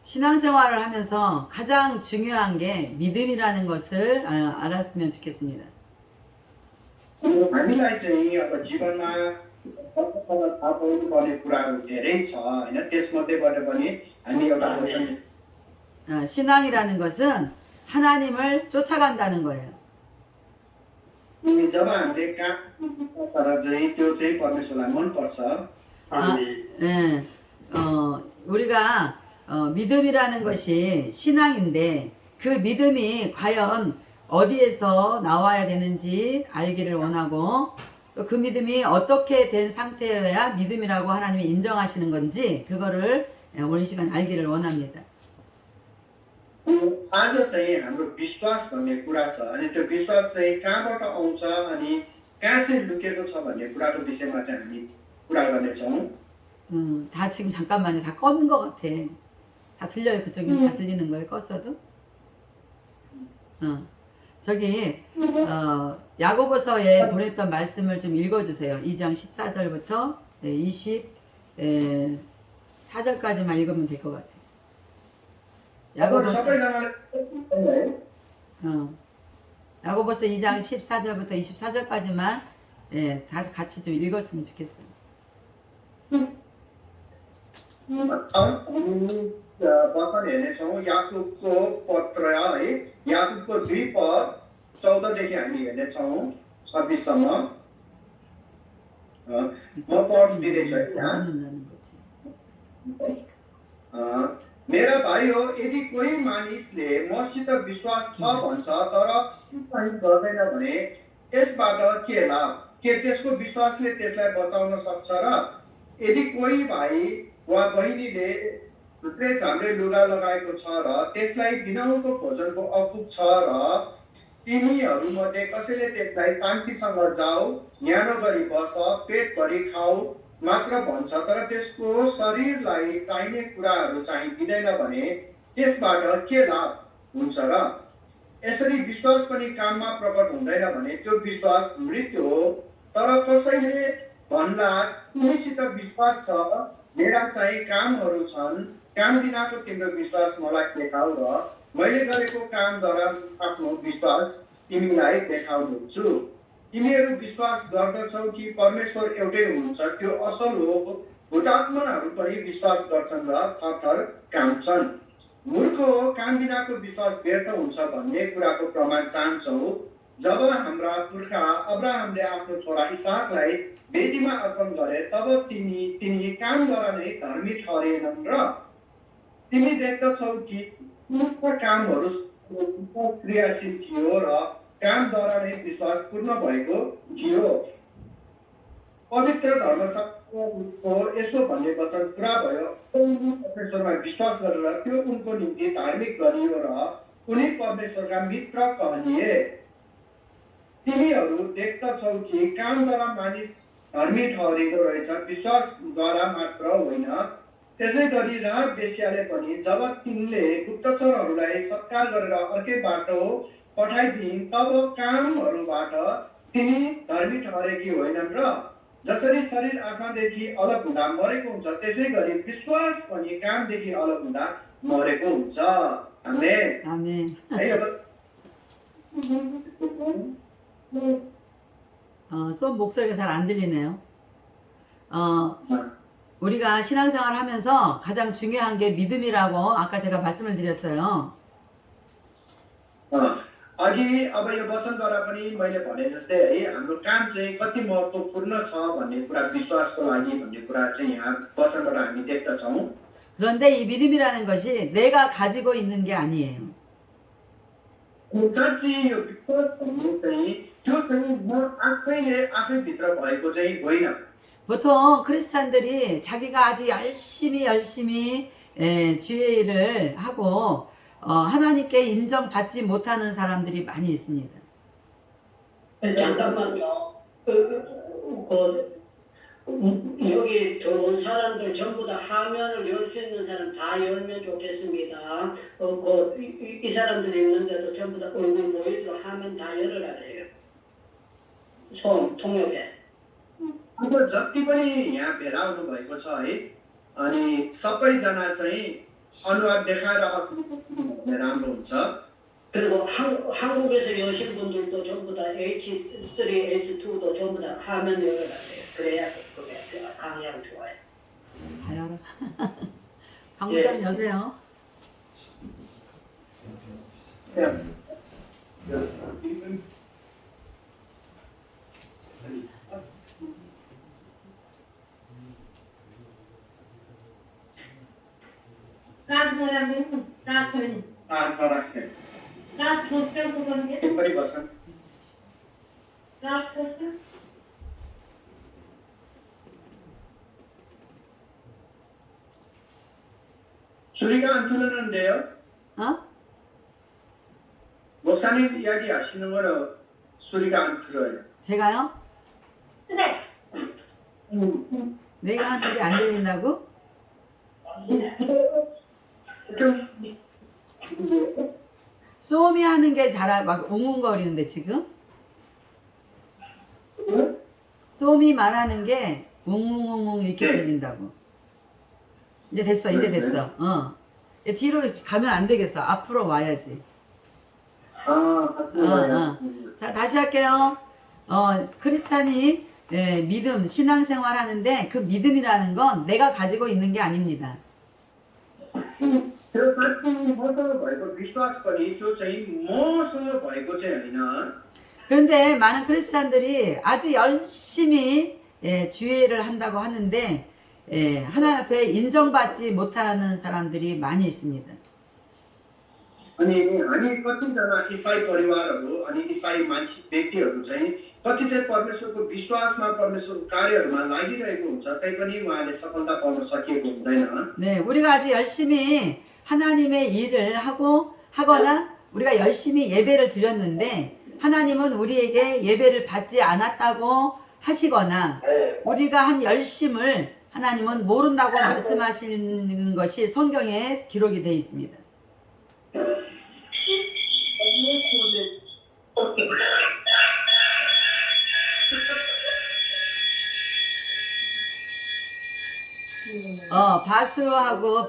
신앙생활을 하면서 가장 중요한 게 믿음이라는 것을 알았으면 좋겠습니다. हामीलाई चाहिँ अब जीवनमा थाहा पाउनुपर्ने कुराहरू धेरै छ होइन त्यसमध्येबाट पनि हामी एउटा वचन 신앙이라는 것은 하나님을 쫓아간다는 거예요. जब हामीले काम तर चाहिँ त्यो चाहिँ परमेश्वरलाई मनपर्छ 예, 우리가 믿음이라는 것이 신앙인데 그 믿음이 과연 어디에서 나와야 되는지 알기를 원하고 또 그 믿음이 어떻게 된 상태여야 믿음이라고 하나님이 인정하시는 건지 그거를 오늘 시간 알기를 원합니다. आज चाहिँ हाम्रो विश्वास भन्ने कुरा छ अनि त्यो विश्वास चाहिँ कहाँबाट आउँछ अनि कहाँ चाहिँ लुकेको छ भन्ने कुराको विषयमा चाहिँ हामी कुरा गर्नेछौँ 다 지금 잠깐만요. 다 껐는 것 같아. 다 들려요. 그쪽에 다 들리는 거예요. 껐어도? 저기 야고보서에 보냈던 말씀을 좀 읽어주세요. 2장 14절부터 24절까지만 읽으면 될 것 같아요. 야고보서 2장 14절부터 24절까지만 다 같이 좀 읽었으면 좋겠어요. भर्खर हेर्नेछौँ याकुबको पत्र है याकुबको 2:14देखि हामी हेर्नेछौँ 26सम्म म पढिदिँदैछु मेरा भाइ हो यदि कोही मानिसले मसित विश्वास छ भन्छ तर गर्दैन भने यसबाट के लाभ के त्यसको विश्वासले त्यसलाई बचाउन सक्छ र यदि कोही भाइ वा बहिनीले थुप्रै झाम्रे लुगा लगाएको छ र त्यसलाई दिनहुँको भोजनको अपुग छ र तिमीहरूमध्ये कसैले त्यसलाई शान्तिसँग जाऊ न्यानो गरी बस पेटभरि खाऊ मात्र भन्छ तर त्यसको शरीरलाई चाहिने कुराहरू चाहिँ दिँदैन भने त्यसबाट के लाभ हुन्छ र यसरी विश्वास पनि काममा प्रकट हुँदैन भने त्यो विश्वास मृत्यु हो तर कसैले भन्ला तिमीसित विश्वास छ मेरा चाहिँ कामहरू छन् काम बिनाको तिम्रो विश्वास मलाई देखाऊ र मैले गरेको कामद्वारा आफ्नो विश्वास तिमीलाई देखाउनेछु तिमीहरू विश्वास गर्दछौ कि परमेश्वर एउटै हुनुहुन्छ त्यो असल हो भूतात्माहरू पनि विश्वास गर्छन् र थरथर काम्छन् मूर्ख हो काम बिनाको विश्वास व्यर्थ हुन्छ भन्ने कुराको प्रमाण चाहन्छौ जब हाम्रा पुर्खा अब्राहमले आफ्नो छोरा इसाकलाई वेदीमा अर्पण गरे तब तिनी कामद्वारा नै धर्मी ठहरेनन् र तिमी देख्दछौ कि कामहरू क्रियाशील थियो र कामद्वारा नै विश्वास पूर्ण भएको थियो पवित्र धर्मशास्त्रको यसो भन्ने वचन पुरा भयो परमेश्वरमा विश्वास गरेर त्यो उनको निम्ति धार्मिक गरियो र उनी परमेश्वरका मित्र कहलिए तिमीहरू देख्दछौ कि कामद्वारा मानिस धर्मी ठहरेको रहेछ विश्वासद्वारा मात्र होइन त्यसै गरी राहब वेश्याले पनि जब तिनले गुप्तचरहरूलाई सत्कार गरेर अर्कै बाटो पठाइदिइन् तब कामहरूबाट तिनी धर्मी ठहरेकी होइनन् र जसरी शरीर आत्मादेखि अलग हुँदा मरेको हुन्छ त्यसै गरी विश्वास पनि कामदेखि अलग हुँदा मरेको हुन्छ आमेन 아멘. 쏜 목소리가 잘 안 들리네요. 우리가 신앙생활 하면서 가장 중요한 게 믿음이라고 아까 제가 말씀을 드렸어요. अघि अब यो वचनद्वारा पनि मैले भने जस्तै है हाम्रो काम चाहिँ कति महत्त्वपूर्ण छ भन्ने कुरा विश्वासको लागि भन्ने कुरा चाहिँ यहाँ वचनबाट हामी देख्दछौँ 그런데 이 믿음이라는 것이 내가 가지고 있는 게 아니에요. साँच्चै यो विश्वास भन्ने चाहिँ त्यो चाहिँ म आफैले आफैभित्र भएको चाहिँ होइन 보통 크리스찬들이 자기가 아주 열심히 지혜를 하고 하나님께 인정받지 못하는 사람들이 많이 있습니다. 잠깐만요. 여기 들어온 사람들 전부 다 화면을 열 수 있는 사람 다 열면 좋겠습니다. 이 사람들이 있는데도 전부 다 얼굴 보이도록 화면 다 열어라 그래요. 손 통역해. अब जति पनि यहाँ भेला हुनु भएको छ है अनि सबैजना चाहिँ अनुहार देखाएर अगाडि राम्रो हुन्छ। 그리고 한국에서 여신 분들도 전부 다 H3, H2도 전부 다 화면 열어야 돼요. 그래야 그 강약 좋아요. 다 열어. 강목사님 여세요. आजमा राख्ने त्यो पनि बस्छन्। 수리가 안 틀었는데요. 어? 목사님 이야기 하시는 거는 소리가 안 들어요. 제가요? 내가 하는 게 안 들린다고? 소음이 하는 게 잘 막 웅웅거리는데 지금? 소음이 말하는 게 웅웅웅웅 이렇게 네. 들린다고. 이제 됐어, 이제 됐어. 어. 뒤로 가면 안 되겠어. 앞으로 와야지. 자, 다시 할게요. 크리스찬이 믿음, 신앙생활 하는데 그 믿음이라는 건 내가 가지고 있는 게 아닙니다. त्यो साँच्चै मसँग भएको विश्वास पनि त्यो चाहिँ मसँग भएको चाहिँ होइन। 그런데 많은 크리스찬들이 아주 열심히 주의를 한다고 하는데 하나님 앞에 인정받지 못하는 사람들이 많이 있습니다. अनि हामी कतिजना इसाई परिवारहरू अनि इसाई मान्छे व्यक्तिहरू चाहिँ कति चाहिँ परमेश्वरको विश्वासमा परमेश्वरको कार्यहरूमा लागिरहेको हुन्छ तैपनि उहाँले सफलता पाउन सकिएको हुँदैन। 네, 우리가 아주 열심히 하나님의 일을 하거나 우리가 열심히 예배를 드렸는데 하나님은 우리에게 예배를 받지 않았다고 하시거나 우리가 한 열심을 하나님은 모른다고 말씀하시는 것이 성경에 기록이 되어 있습니다.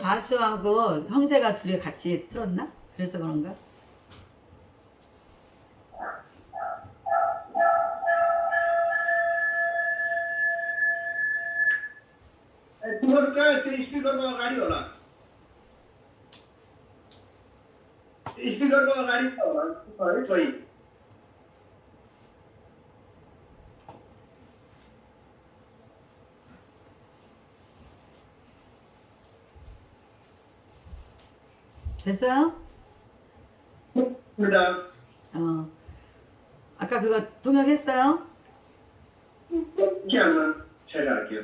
바수하고 형제가 둘이 같이 틀었나? 그래서 그런가? तिमीहरू कहाँ त्यो स्पिकरको अगाडि होला, स्पिकरको अगाडि होला है कोही। 됐어요? 그다 아까 그거 통역했어요? के हाल्न छैन राख्यो।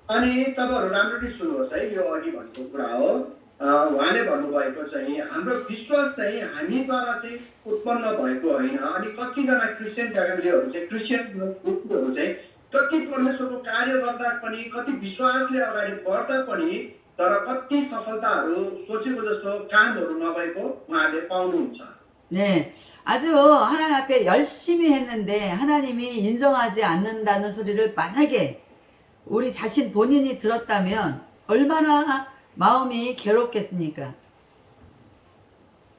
अनि तपाईँहरू राम्ररी सुन्नुहोस् है, यो अघि भनेको कुरा हो। उहाँले भन्नुभएको चाहिँ हाम्रो विश्वास चाहिँ हामीद्वारा चाहिँ उत्पन्न भएको होइन। अनि कतिजना क्रिस्चियन फ्यामिलीहरू चाहिँ क्रिस्चियन व्यक्तिहरू चाहिँ कति परमेश्वरको कार्य गर्दा पनि कति विश्वासले अगाडि बढ्दा पनि तर कति सफलताहरू सोचेको जस्तो कामहरू नभएको उहाँले पाउनुहुन्छ। 네, 아주 하나님 앞에 열심히 했는데 하나님이 인정하지 않는다는 소리를 만약에 우리 자신 본인이 들었다면 얼마나 마음이 괴롭겠습니까?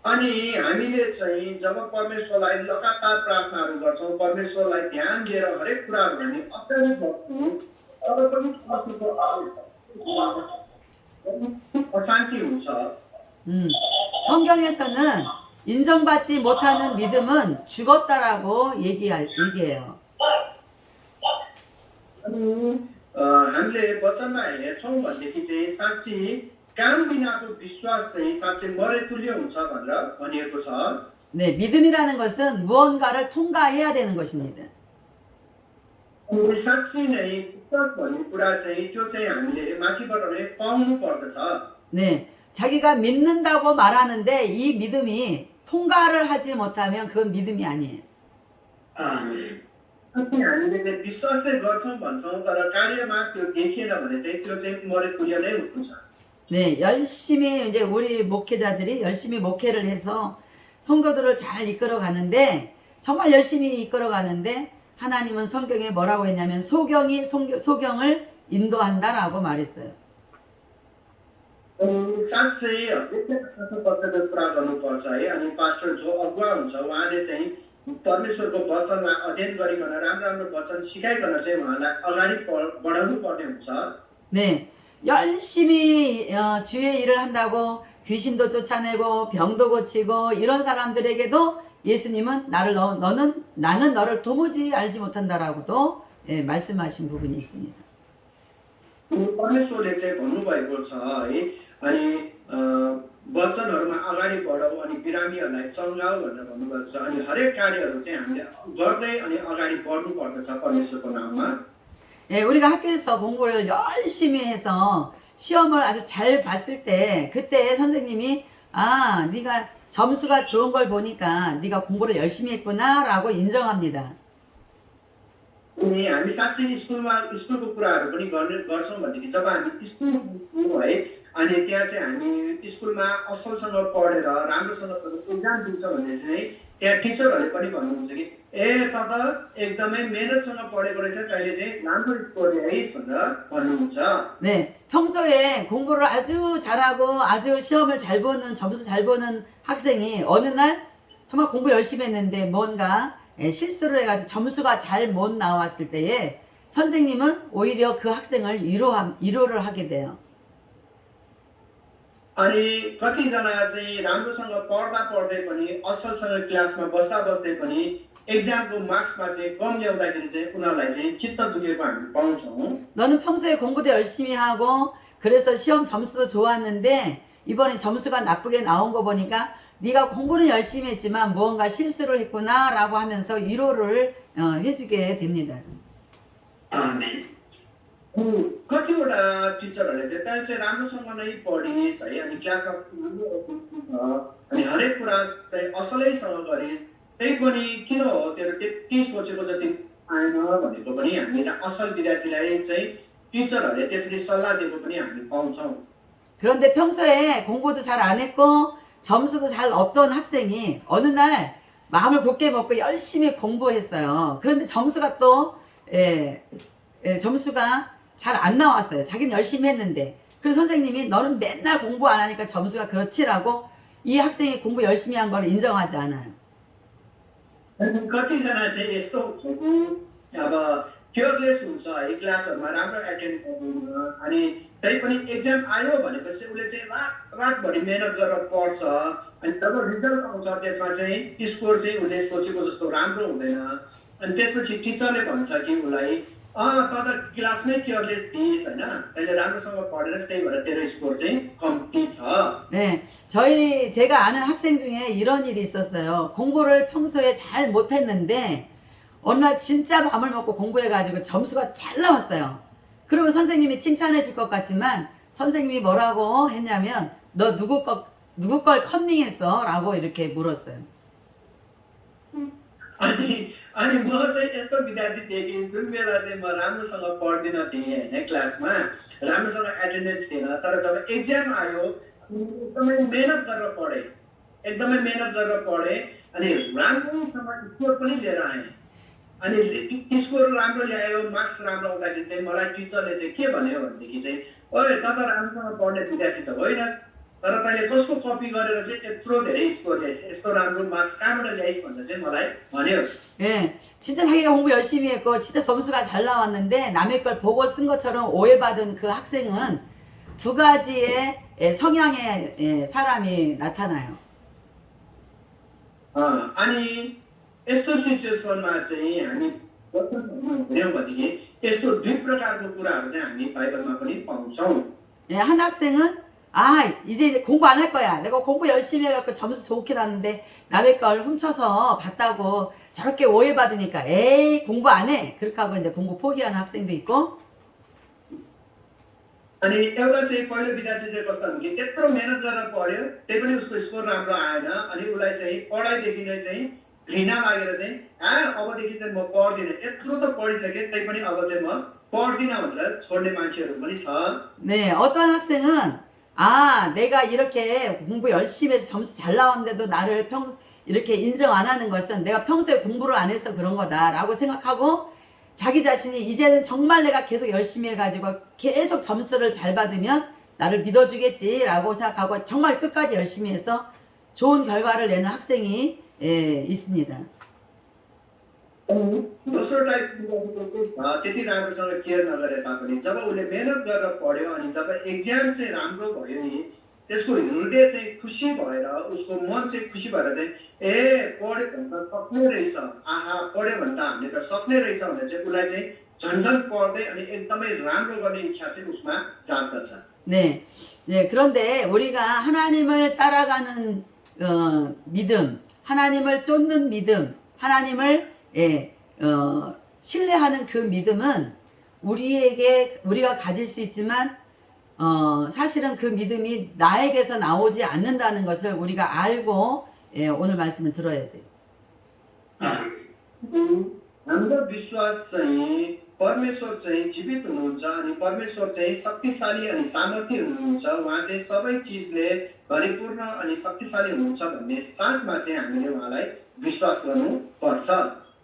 अनि हामीले चाहिँ जब परमेश्वरलाई लगातार प्रार्थनाहरू गर्छौँ, परमेश्वरलाई ध्यान दिएर हरेक कुराहरू हामी अप्नाउने गर्छौँ, तब पनि अशान्ति हुन्छ। 성경에서는 인정받지 못하는 믿음은 죽었다라고 얘기해요. हामीले वचनमा हेर्छौँ भनेदेखि चाहिँ साँच्ची काम बिनाको विश्वास चाहिँ साँच्चै मरे तुल्य हुन्छ भनेर भनिएको छ। 네, 믿음이라는 것은 무언가를 통과해야 되는 것입니다. साँच्ची नै विश्वास भन्ने कुरा चाहिँ त्यो चाहिँ हामीले माथिबाट नै पाउनु पर्दछ। 네, 자기가 믿는다고 말하는데 이 믿음이 통과를 하지 못하면 그건 믿음이 아니에요. हामीले विश्वास चाहिँ गर्छौँ भन्छौँ तर कार्यमा त्यो देखिएन भने चाहिँ त्यो चाहिँ मरे तुल्य नै हुन्छ। 네, 열심히 이제 우리 목회자들이 열심히 목회를 해서 성도들을 잘 이끌어 가는데 정말 열심히 이끌어 가는데 하나님은 성경에 뭐라고 했냐면 소경을 인도한다라고 말했어요. अनि साँच्चै पत्रको कुरा गर्नुपर्छ है अनि पास्टर जो अगुवा हुन्छ उहाँले चाहिँ परमेश्वरको वचनलाई अध्ययन गरिकन राम्रो राम्रो वचन सिकाइकन चाहिँ उहाँलाई अगाडि बढाउनु पर्ने हुन्छ 네, 열심히 주의 일을 한다고 귀신도 쫓아내고 병도 고치고 이런 사람들에게도 예수님은 나는 너를 도무지 알지 못한다라고도 예, 말씀하신 부분이 있습니다. परमेश्वरले चाहिँ भन्नुभएको छ है अनि वचनहरूमा अगाडि बढाऊ अनि बिरामीहरूलाई चङ्गाऊ भनेर भन्नुभएको छ अनि हरेक कार्यहरू चाहिँ हामीले गर्दै अनि अगाडि बढ्नु पर्दछ परमेश्वरको नाममा 예, 우리가 학교에서 공부를 열심히 해서 시험을 아주 잘 봤을 때 그때 선생님이 네가 점수가 좋은 걸 보니까 네가 공부를 열심히 했구나라고 인정합니다. अनि हामी साँच्चै स्कुलको कुराहरू पनि गर्छौँ भनेदेखि जब हामी स्कुल है अनि त्यहाँ चाहिँ हामी स्कुलमा असलसँग पढेर राम्रोसँग एक्जाम दिन्छ भने चाहिँ त्यहाँ टिचरहरूले पनि भन्नुहुन्छ कि त एकदमै मेहनतसँग पढेको रहेछ तैँले चाहिँ राम्रो स्कोर ल्याइस् भनेर भन्नुहुन्छ 네, 평소에 공부를 아주 잘하고 아주 시험을 잘 보는 점수 잘 보는 학생이 어느 날 정말 공부 열심히 했는데 뭔가 실수를 해가지고 점수가 잘 못 나왔을 때에 선생님은 오히려 그 학생을 위로를 하게 돼요. अनि कतिजना चाहिँ राम्रोसँग पढ्दा पढ्दै पनि असलसँग क्लासमा बस्दा बस्दै पनि एक्जामको मार्क्समा चाहिँ कम ल्याउँदाखेरि चाहिँ उनीहरूलाई चाहिँ चित्त दुखेको हामी पाउँछौँ 너는 평소에 공부도 열심히 하고 그래서 시험 점수도 좋았는데 이번에 점수가 나쁘게 나온 거 보니까 네가 공부는 열심히 했지만 무언가 실수를 했구나라고 하면서 위로를 해주게 됩니다. 아멘. कतिवटा टिचरहरूले चाहिँ तैँले चाहिँ राम्रोसँग नै पढिस् है अनि क्लासमा अनि हरेक कुरा चाहिँ असलैसँग गरिस् त्यही पनि किन हो तेरो त्यति सोचेको जति आएन भनेको पनि हामीले असल विद्यार्थीलाई चाहिँ टिचरहरूले त्यसरी सल्लाह दिएको पनि हामी पाउँछौँ 그런데 평소에 공부도 잘 안 했고 점수도 잘 없던 학생이 어느 날 마음을 굳게 먹고 열심히 공부했어요. 그런데 점수가 또 점수가 잘 안 나왔어요. 자기는 열심히 했는데. 그래서 선생님이 너는 맨날 공부 안 하니까 점수가 그렇지라고 이 학생이 공부 열심히 한 걸 인정하지 않아요. कतिजना चाहिँ यस्तो अब केयरलेस हुन्छ है क्लासहरूमा राम्रो एटेन्ड गर्दैन अनि त्यही पनि एक्जाम आयो भनेपछि उसले चाहिँ रातभरि मेहनत गरेर पढ्छ अनि जब रिजल्ट आउँछ त्यसमा चाहिँ स्कोर चाहिँ उसले सोचेको जस्तो राम्रो हुँदैन अनि त्यसपछि टिचरले भन्छ कि उसलाई त क्लासमै केयरलेस थिइस् होइन तैँले राम्रोसँग पढेर त्यही भएर तेरो स्कोर चाहिँ कम्ती छ 네, 제가 아는 학생 중에 이런 일이 있었어요. 공부를 평소에 잘 못했는데 어느 날 진짜 마음을 먹고 공부해가지고 점수가 잘 나왔어요. 그러면 선생님이 칭찬해 줄 것 같지만 선생님이 뭐라고 했냐면 너 누구 걸 컨닝했어? 라고 이렇게 물었어요. अनि म चाहिँ यस्तो विद्यार्थी थिएँ कि जुन बेला चाहिँ म राम्रोसँग पढ्दिन थिएँ होइन क्लासमा राम्रोसँग एटेन्डेन्स थिएन तर जब एक्जाम आयो एकदमै मेहनत गरेर पढेँ अनि राम्रोसँग स्कोर पनि लिएर आएँ अनि स्कोर राम्रो ल्यायो मार्क्स राम्रो आउँदाखेरि चाहिँ मलाई टिचरले चाहिँ के भन्यो भनेदेखि चाहिँ ओए त राम्रोसँग पढ्ने विद्यार्थी त होइनस् तर तैँले कसको कपी गरेर चाहिँ यत्रो धेरै स्कोर ल्याइस् यस्तो राम्रो मार्क्स कहाँबाट ल्याइस् भनेर चाहिँ मलाई भन्यो 예, 진짜 자기가 공부 열심히 했고 진짜 점수가 잘 나왔는데 남의 걸 보고 쓴 것처럼 오해받은 그 학생은 두 가지의 성향의 사람이 나타나요. अनि यस्तो सिचुएसनमा चाहिँ हामी हेऱ्यौँ भनेदेखि यस्तो दुई प्रकारको कुराहरू चाहिँ हामी बाइबलमा पनि पाउँछौँ 예, 한 학생은 이제 공부 안 할 거야. 내가 공부 열심히 해갖고 점수 좋게 났는데 남의 걸 훔쳐서 봤다고 저렇게 오해받으니까 에이 공부 안 해. 그렇게 하고 이제 공부 포기하는 학생도 있고 अनि एउटा चाहिँ पहिलो विद्यार्थी चाहिँ कस्तो भने कि त्यत्रो मेहनत गरेर पढ्यो त्यही पनि उसको स्कोर राम्रो आएन अनि उसलाई चाहिँ पढाइदेखि नै चाहिँ घृणा लागेर चाहिँ अबदेखि चाहिँ म पढ्दिनँ यत्रो त पढिसकेँ त्यही पनि अब चाहिँ म पढ्दिनँ भनेर छोड्ने मान्छेहरू पनि छ 네, 어떤 학생은 내가 이렇게 공부 열심히 해서 점수 잘 나왔는데도 나를 이렇게 인정 안 하는 것은 내가 평소에 공부를 안 해서 그런 거다라고 생각하고 자기 자신이 이제는 정말 내가 계속 열심히 해가지고 계속 점수를 잘 받으면 나를 믿어주겠지라고 생각하고 정말 끝까지 열심히 해서 좋은 결과를 내는 학생이 있습니다. दोस्रो टाइपको त्यति राम्रोसँग केयर नगरे तापनि जब उसले मेहनत गरेर पढ्यो अनि जब एक्जाम चाहिँ राम्रो भयो नि त्यसको हृदय चाहिँ खुसी भएर उसको मन चाहिँ खुसी भएर चाहिँ ए पढ्यो भने त सक्ने रहेछ आहा पढ्यो भने त हामीले त सक्ने रहेछ भनेर चाहिँ उसलाई चाहिँ झन्झन पढ्दै अनि एकदमै राम्रो गर्ने इच्छा चाहिँ उसमा जाग्दछ। 네, 네. 그런데 우리가 하나님을 따라가는 믿음, 하나님을 쫓는 믿음, 하나님을 신뢰하는 그 믿음은 우리가 가질 수 있지만 사실은 그 믿음이 나에게서 나오지 않는다는 것을 우리가 알고 오늘 말씀을 들어야 돼요. हाम्रो विश्वास चाहिँ परमेश्वर चाहिँ जीवित हुनुहुन्छ अनि परमेश्वर चाहिँ शक्तिशाली अनि सामर्थ्य हुनुहुन्छ उहाँ चाहिँ सबै चिजले भरिपूर्ण अनि शक्तिशाली हुनुहुन्छ भन्ने साथमा चाहिँ हामीले उहाँलाई विश्वास गर्नुपर्छ।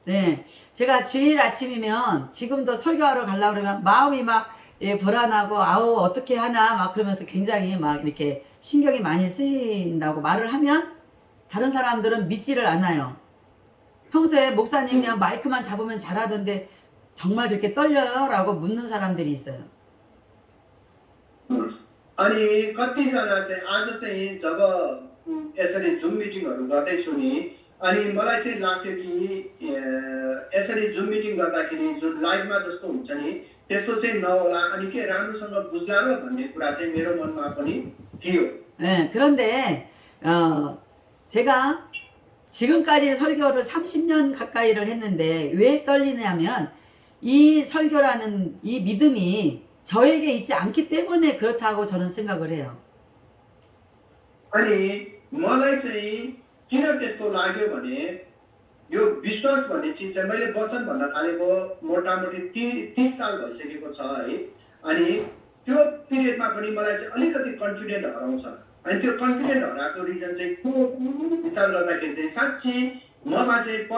네, 제가 주일 아침이면 지금도 설교하러 가려고 그러면 마음이 막 불안하고 아우 어떻게 하나 막 그러면서 굉장히 막 이렇게 신경이 많이 쓰인다고 말을 하면 다른 사람들은 믿지를 않아요. 평소에 목사님 그냥 마이크만 잡으면 잘하던데 정말 그렇게 떨려요? 라고 묻는 사람들이 있어요. अनि कतिजना चाहिँ आज चाहिँ जब यसरी जुम मिटिङहरू गर्दैछु नि अनि मलाई चाहिँ लाग्थ्यो कि यसरी जुम मिटिङ गर्दाखेरि जुन लाइभमा जस्तो हुन्छ नि त्यस्तो चाहिँ नहोला अनि के राम्रोसँग बुझ्ला र भन्ने कुरा चाहिँ मेरो मनमा पनि थियो। 네, 그런데 제가 지금까지 설교를 30년 가까이를 했는데 왜 떨리냐면 이 설교라는 이 믿음이 저에게 있지 않기 때문에 그렇다고 저는 생각을 해요. अनि मलाई चाहिँ किन त्यस्तो लाग्यो भने यो विश्वास भन्ने चिज चाहिँ मैले वचन भन्न थालेको मोटामोटी 30 साल भइसकेको छ है अनि त्यो पिरियडमा पनि मलाई चाहिँ अलिकति कन्फिडेन्ट हराउँछ अनि त्यो कन्फिडेन्ट हराएको रिजन चाहिँ विचार गर्दाखेरि चाहिँ साँच्ची ममा चाहिँ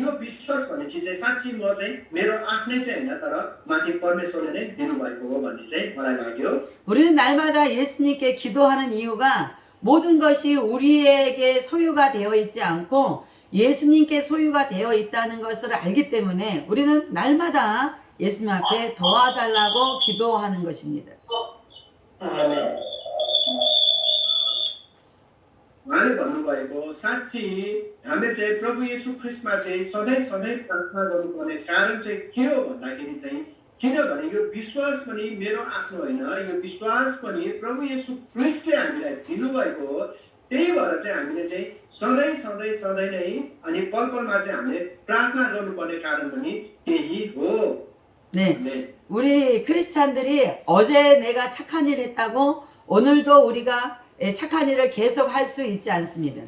यो विश्वास भन्ने चिज चाहिँ साँच्ची म चाहिँ मेरो आफ्नै चाहिँ होइन तर माथि परमेश्वरले नै दिनुभएको हो भन्ने चाहिँ मलाई लाग्यो। 우리는 날마다 예수님께 기도하는 이유가 모든 것이 우리에게 소유가 되어 있지 않고 예수님께 소유가 되어 있다는 것을 알기 때문에 우리는 날마다 예수님 앞에 도와달라고 기도하는 것입니다. उहाँले भन्नुभएको साँच्ची हामीले चाहिँ प्रभु येशू ख्रीष्टमा चाहिँ सधैँ सधैँ प्रार्थना गर्नुपर्ने कारण चाहिँ के हो भन्दाखेरि चाहिँ किनभने यो विश्वास पनि मेरो आफ्नो होइन यो विश्वास पनि प्रभु येशू ख्रीष्टले हामीलाई दिनुभएको हो त्यही भएर चाहिँ हामीले चाहिँ सधैँ सधैँ सधैँ नै अनि पल पलमा चाहिँ हामीले प्रार्थना गर्नुपर्ने कारण पनि त्यही हो। 네, 우리 크리스찬들이 어제 내가 착한 일 했다고 오늘도 우리가 착한 일을 계속 할 수 있지 않습니다.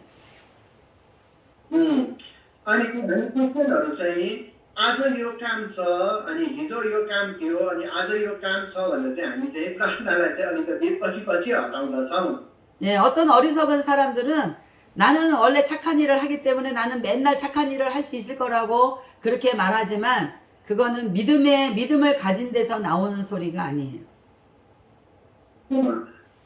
अनि क्रिस्चियनहरू चाहिँ आज यो काम छ अनि हिजो यो काम थियो अनि आज यो काम छ भनेर चाहिँ हामी चाहिँ प्रार्थनालाई चाहिँ अलिकति पछि पछि हटाउँदछौँ। 네, 어떤 어리석은 사람들은 나는 원래 착한 일을 하기 때문에 나는 맨날 착한 일을 할 수 있을 거라고 그렇게 말하지만 그거는 믿음을 가진 데서 나오는 소리가 아니에요.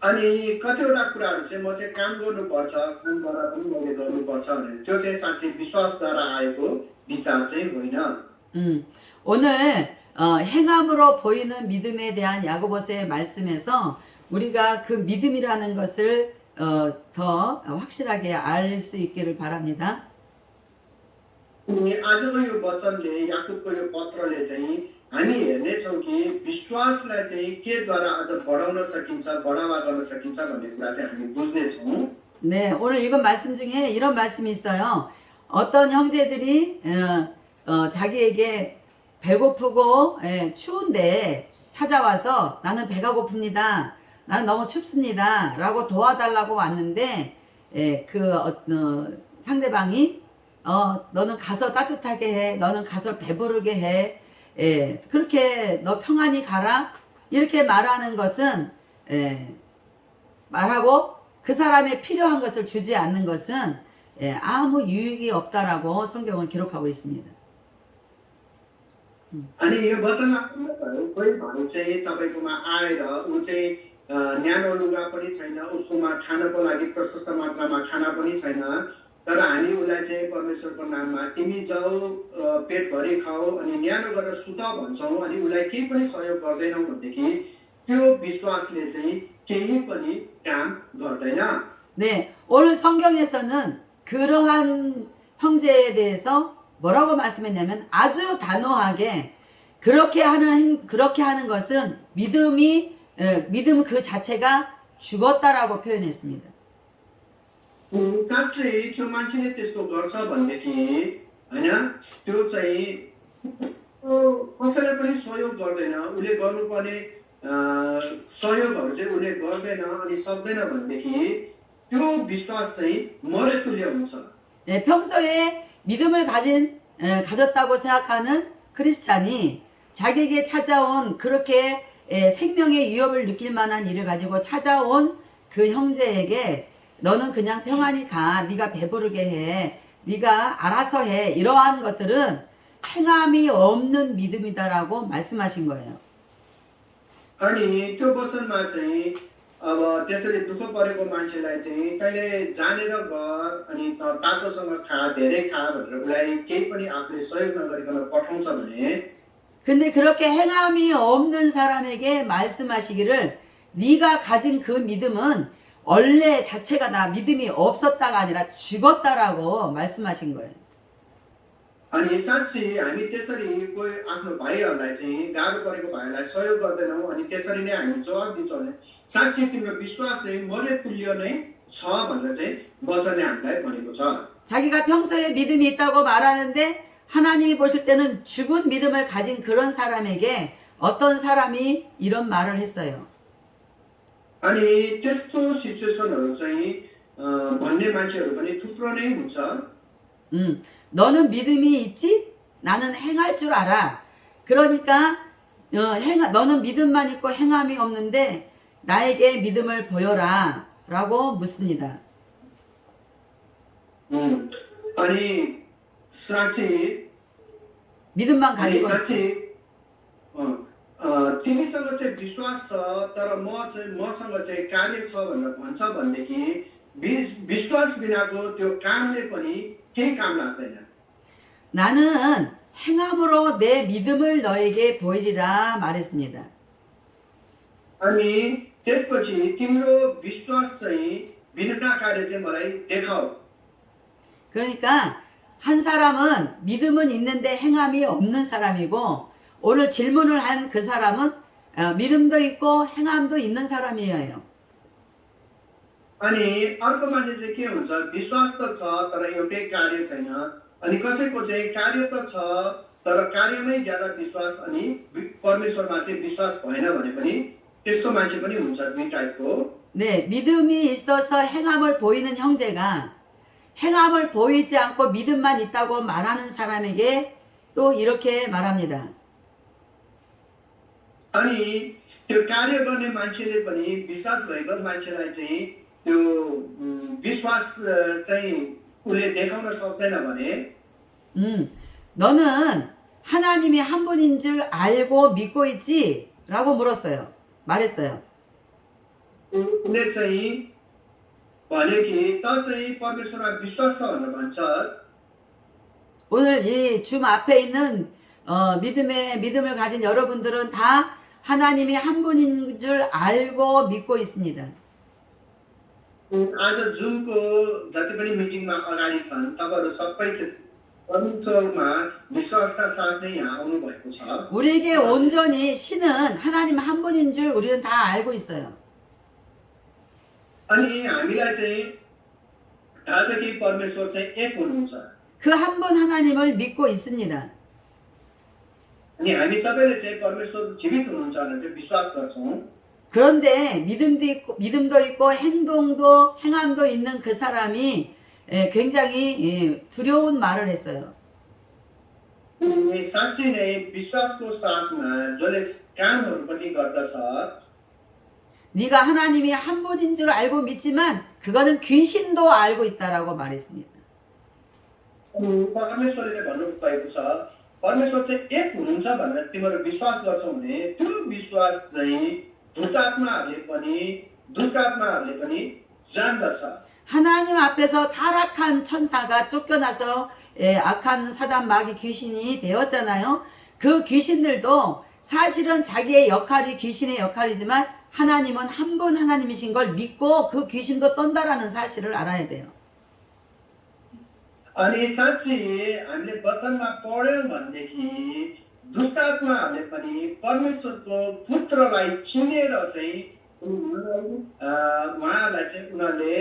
अनि कतिवटा कुराहरू चाहिँ म चाहिँ काम गर्नुपर्छ कामद्वारा पनि मैले गर्नुपर्छ भने त्यो चाहिँ साँच्चै विश्वासद्वारा आएको विचार चाहिँ होइन। 오늘 행함으로 보이는 믿음에 대한 야고보서의 말씀에서 우리가 그 믿음이라는 것을 더 확실하게 알 수 있기를 바랍니다. आजको यो वचनले याकुबको यो पत्रले चाहिँ हामी हेर्नेछौँ कि विश्वासलाई चाहिँ केद्वारा अझ बढाउन सकिन्छ बढावा गर्न सकिन्छ भन्ने कुरा चाहिँ हामी बुझ्नेछौँ। 네, 오늘 읽은 말씀 중에 이런 말씀이 있어요. 어떤 형제들이 자기에게 배고프고 추운데 찾아와서 나는 배가 고픕니다. 나는 너무 춥습니다. 라고 도와달라고 왔는데 상대방이 너는 가서 따뜻하게 해. 너는 가서 배부르게 해. 그렇게 너 평안히 가라. 이렇게 말하는 것은 말하고 그 사람의 필요한 것을 주지 않는 것은 아무 유익이 없다라고 성경은 기록하고 있습니다. अनि यो वचनमा कोही भने चाहिँ तपाईकोमा आएर ऊ चाहिँ न्यानो लुगा पनि छैन, उसकोमा खानको लागि प्रशस्त मात्रामा खाना पनि छैन, तर हामी उसलाई चाहिँ परमेश्वरको नाममा तिमी जाऊ पेटभरि खाऊ अनि न्यानो गरेर सुताऊ भन्छौँ अनि उसलाई केही पनि सहयोग गर्दैनौँ भनेदेखि त्यो विश्वासले चाहिँ केही पनि काम गर्दैन। 네, 오늘 성경에서는 그러한 형제에 대해서 뭐라고 말씀했냐면 아주 단호하게 그렇게 하는 것은 믿음 그 자체가 죽었다라고 표현했습니다. साँच्चै त्यो मान्छेले त्यस्तो गर्छ भनेदेखि हैन त्यो चाहिँ कसैलाई पनि सहयोग गर्दैन, उसले गर्नुपर्ने सहयोगहरू चाहिँ उसले गर्दैन अनि सक्दैन भनेदेखि त्यो विश्वास चाहिँ मरेतुल्य हुन्छ। 예, 평소에 믿음을 가졌다고 생각하는 크리스찬이 자기에게 찾아온 그렇게 생명의 위협을 느낄 만한 일을 가지고 찾아온 그 형제에게 너는 그냥 평안히 가, 네가 배부르게 해, 네가 알아서 해, 이러한 것들은 행함이 없는 믿음이다라고 말씀하신 거예요. अनि त्यो वचनमा चाहिँ अब त्यसरी दुःख परेको मान्छेलाई चाहिँ तैँले जानेर गर अनि तातोसँग खा, धेरै खा भनेर उसलाई केही पनि आफूले सहयोग नगरिकन पठाउँछ भने 근데 그렇게 행함이 없는 사람에게 말씀하시기를 네가 가진 그 믿음은 원래 자체가 다 믿음이 없었다가 아니라 죽었다라고 말씀하신 거예요. अनि साँच्ची हामी त्यसरी कोही आफ्नो भाइहरूलाई चाहिँ गाह्रो परेको भाइलाई सहयोग गर्दैनौँ अनि त्यसरी नै हामी जवाफ दिन्छौँ भने साँच्ची तिम्रो विश्वास चाहिँ मरेतुल्य नै छ भनेर चाहिँ वचनले हामीलाई भनेको छ। 자기가 평소에 믿음이 있다고 말하는데 하나님이 보실 때는 죽은 믿음을 가진 그런 사람에게 어떤 사람이 이런 말을 했어요. अनि त्यस्तो सिचुएसनहरू चाहिँ भन्ने मान्छेहरू पनि थुप्रो नै हुन्छ। 너는 믿음이 있지? 나는 행할 줄 알아. 그러니까 너는 믿음만 있고 행함이 없는데 나에게 믿음을 보여라 라고 묻습니다. अनि साँच्ची 믿음만 가지고 साँच्ची तिमीसँग चाहिँ विश्वास छ तर मसँग चाहिँ कार्य छ भनेर भन्छ भनेदेखि विश्वास बिनाको त्यो कामले पनि केही काम लाग्दैन। 나는 행함으로 내 믿음을 너에게 보이리라 말했습니다. अनि त्यसपछि तिम्रो विश्वास चाहिँ बिना कार्य चाहिँ मलाई देखाऊ। 그러니까 한 사람은 믿음은 있는데 행함이 없는 사람이고 오늘 질문을 한 그 사람은 믿음도 있고 행함도 있는 사람이에요. अनि अर्को मान्छे चाहिँ के हुन्छ विश्वास त छ तर एउटै कार्य छैन अनि कसैको चाहिँ कार्य त छ तर कार्यमै ज्यादा विश्वास अनि परमेश्वरमा चाहिँ विश्वास भएन भने पनि त्यस्तो मान्छे पनि हुन्छ दुई टाइपको। 네, 믿음이 있어서 행함을 보이는 형제가 행함을 보이지 않고 믿음만 있다고 말하는 사람에게 또 이렇게 말합니다. अनि त्यो कार्य गर्ने मान्छेले पनि विश्वास भएको मान्छेलाई चाहिँ त्यो विश्वास चाहिँ उसले देखाउन सक्दैन भने 너는 하나님이 한 분인 줄 알고 믿고 있지? 라고 물었어요. 말했어요. उसले चाहिँ भन्यो कि त चाहिँ परमेश्वरमा विश्वास छ भनेर भन्छस्। 오늘 이 줌 앞에 있는 믿음을 가진 여러분들은 다 하나님이 한 분인 줄 알고 믿고 있습니다. आज जुनको जति पनि मिटिङमा अगाडि छन् तपाईहरु सबै चाहिँ परमेश्वरमा विश्वासका साथ नै यहाँ आउनु भएको छ। 우리에게 온전히 신은 하나님 한 분인 줄 우리는 다 알고 있어요. अनि हामीलाई चाहिँ थाहा छ कि परमेश्वर चाहिँ एक हुनुहुन्छ। 그 한 분 하나님을 믿고 있습니다. अनि हामी सबैले चाहिँ परमेश्वर जीवित हुनुहुन्छ भनेर चाहिँ विश्वास गर्छौं। 그런데 믿음도 있고 행함도 있는 그 사람이 굉장히 두려운 말을 했어요. साँच्चै नै विश्वासको साथमा जसले कामहरू पनि गर्दछ 네가 하나님이 한 분인 줄 알고 믿지만 그거는 귀신도 알고 있다라고 말했습니다. परमेश्वरले भन्नुभएको छ परमेश्वर चाहिँ एक हुनुहुन्छ भनेर तिमीहरू विश्वास गर्छौ भने त्यो विश्वास चाहिँ भूतात्माहरूले पनि दुष्टात्माहरूले पनि जान्दछ। 하나님 앞에서 타락한 천사가 쫓겨나서 악한 사단 마귀 귀신이 되었잖아요. 그 귀신들도 사실은 자기의 역할이 귀신의 역할이지만 하나님은 한 분 하나님이신 걸 믿고 그 귀신도 떤다라는 사실을 알아야 돼요. अनि साँच्ची हामीले वचनमा पढ्यौँ भनेदेखि दुष्टात्माहरूले पनि परमेश्वरको पुत्रलाई चिनेर चाहिँ उहाँलाई चाहिँ उनीहरूले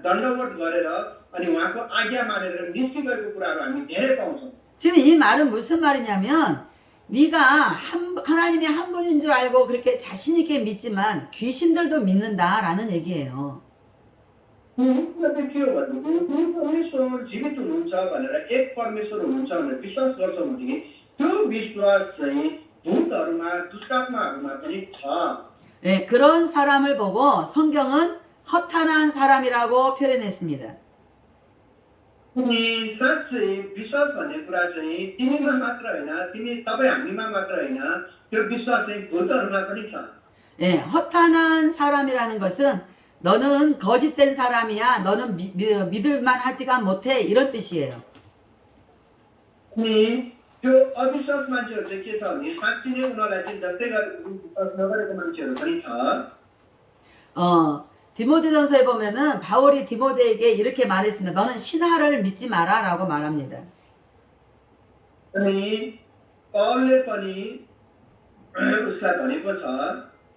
दण्डवत गरेर अनि उहाँको आज्ञा मानेर निस्किरहेको कुराहरू हामी धेरै पाउँछौँ। 지금 이 말은 무슨 말이냐면 네가 하나님이 한 분인 줄 알고 그렇게 자신 있게 믿지만 귀신들도 믿는다라는 얘기예요. के हो भनेदेखि परमेश्वर जीवित हुनुहुन्छ भनेर एक परमेश्वर हुनुहुन्छ भनेर विश्वास गर्छौँ भनेदेखि त्यो विश्वास चाहिँ भूतहरूमा दुष्टात्माहरूमा पनि छ। 예, 그런 사람을 보고 성경은 허탄한 사람이라고 표현했습니다. अनि साँच्चै विश्वास भन्ने कुरा चाहिँ तिमीमा मात्र होइन, तपाईँ हामीमा मात्र होइन, त्यो विश्वास चाहिँ भूतहरूमा पनि छ। 예, 허탄한 사람이라는 것은 너는 거짓된 사람이야. 너는 믿을만 하지가 못해. 이런 뜻이에요. अनि त्यो अविश्वास मान्छेहरू चाहिँ के छ भने साँच्ची नै उनीहरूलाई चाहिँ जस्तै गरेको विश्वास नगरेको मान्छेहरू पनि छ। 디모데전서에 보면은 바울이 디모데에게 이렇게 말했습니다. 너는 신하를 믿지 마라라고 말합니다. अनि पौलले पनि उसलाई भनेको छ।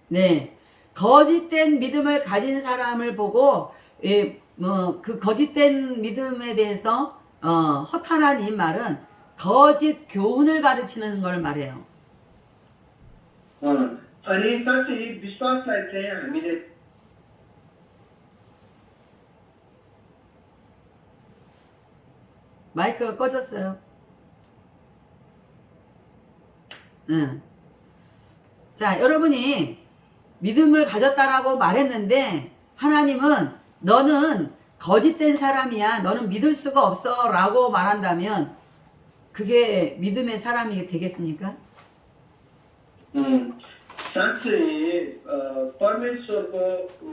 네, 거짓된 믿음을 가진 사람을 보고 그 거짓된 믿음에 대해서 허탄한 이 말은 거짓 교훈을 가르치는 걸 말해요. अनि साँच्चै विश्वासलाई चाहिँ हामीले 마이크가 꺼졌어요. 자, 여러분이 믿음을 가졌다라고 말했는데 하나님은 너는 거짓된 사람이야. 너는 믿을 수가 없어 라고 말한다면 그게 믿음의 사람이 되겠습니까? साँच्चै परमेश्वरको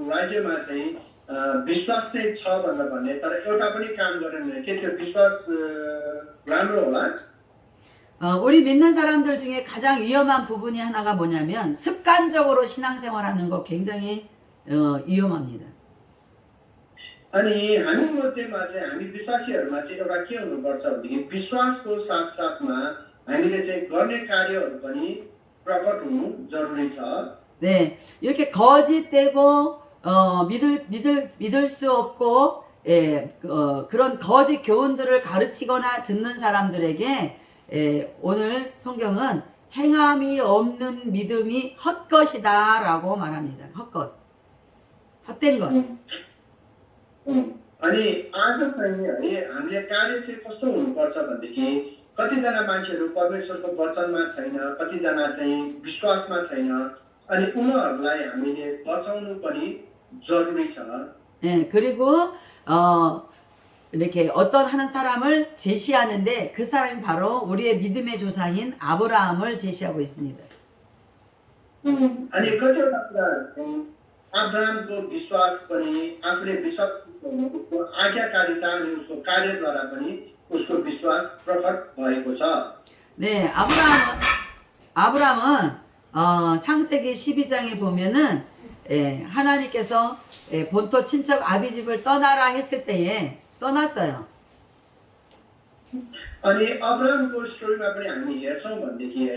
राज्यमा चाहिँ विश्वास चाहिँ छ भनेर भने तर एउटा पनि काम गरेन भने के त्यो विश्वास राम्रो होला? 우리 믿는 사람들 중에 가장 위험한 부분이 하나가 뭐냐면 습관적으로 신앙생활하는 거 굉장히 위험합니다. अनि हामी मध्येमा चाहिँ हामी विश्वासीहरूमा चाहिँ एउटा के हुनुपर्छ भनेदेखि विश्वासको साथसाथमा हामीले चाहिँ गर्ने कार्यहरू पनि प्रकट हुनु जरुरी छ। 네, 이렇게 거짓되고 믿을 수 없고 그런 거짓 교훈들을 가르치거나 듣는 사람들에게 오늘 성경은 행함이 없는 믿음이 헛것이다라고 말합니다. 헛것, 헛된 것. अनि आज चाहिँ है हामीले कार्य चाहिँ कस्तो हुनुपर्छ भनेदेखि कतिजना मान्छेहरू परमेश्वरको वचनमा छैन, कतिजना चाहिँ विश्वासमा छैन, अनि उनीहरूलाई हामीले बचाउनु पनि जरुरी छ। 예, 그리고 이렇게 어떤 하는 사람을 제시하는데 그 사람이 바로 우리의 믿음의 조상인 아브라함을 제시하고 있습니다. अनि कतिवटा कुराहरू चाहिँ अब्राहमको विश्वास पनि आफूले विश्वास आज्ञाकारिता अनि उसको कार्यद्वारा पनि उसको विश्वास प्रकट भएको छ। 네, 아브라함은 창세기 12장에 보면은 하나님께서 본토 친척 아비집을 떠나라 했을 때에 떠났어요. अनि अब्राहमको स्टोरीमा पनि हामी हेर्छौँ भनेदेखि है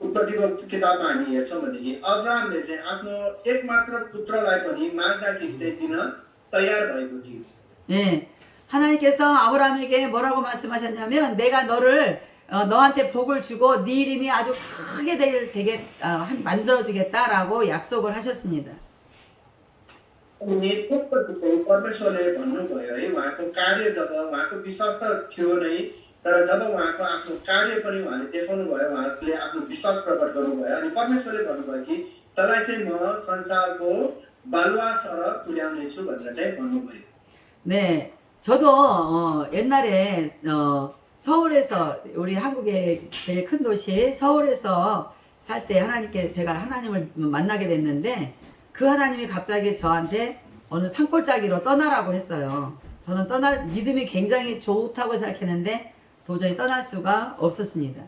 उत्पत्तिको किताबमा हामी हेर्छौँ भनेदेखि अब्राहमले चाहिँ आफ्नो एकमात्र पुत्रलाई पनि माग्दाखेरि चाहिँ दिन तयार भएको थियो। 네, 하나님께서 아브라함에게 뭐라고 말씀하셨냐면 내가 너한테 복을 주고 네 이름이 아주 크게 되게 만들어주겠다라고 약속을 하셨습니다. अनि त्यसपछि चाहिँ परमेश्वरले भन्नुभयो है उहाँको कार्य जब उहाँको विश्वास त थियो नै तर जब उहाँको आफ्नो कार्य पनि उहाँले देखाउनु भयो, उहाँले आफ्नो विश्वास प्रकट गर्नुभयो अनि परमेश्वरले भन्नुभयो कि तँलाई चाहिँ म संसारको बालुवा सरह तुल्याउनेछु भनेर चाहिँ भन्नुभयो। 네, 저도 옛날에 서울에서 우리 한국의 제일 큰 도시 서울에서 살 때 하나님께 제가 하나님을 만나게 됐는데 그 하나님이 갑자기 저한테 어느 산골짜기로 떠나라고 했어요. 저는 믿음이 굉장히 좋다고 생각했는데 도저히 떠날 수가 없었습니다.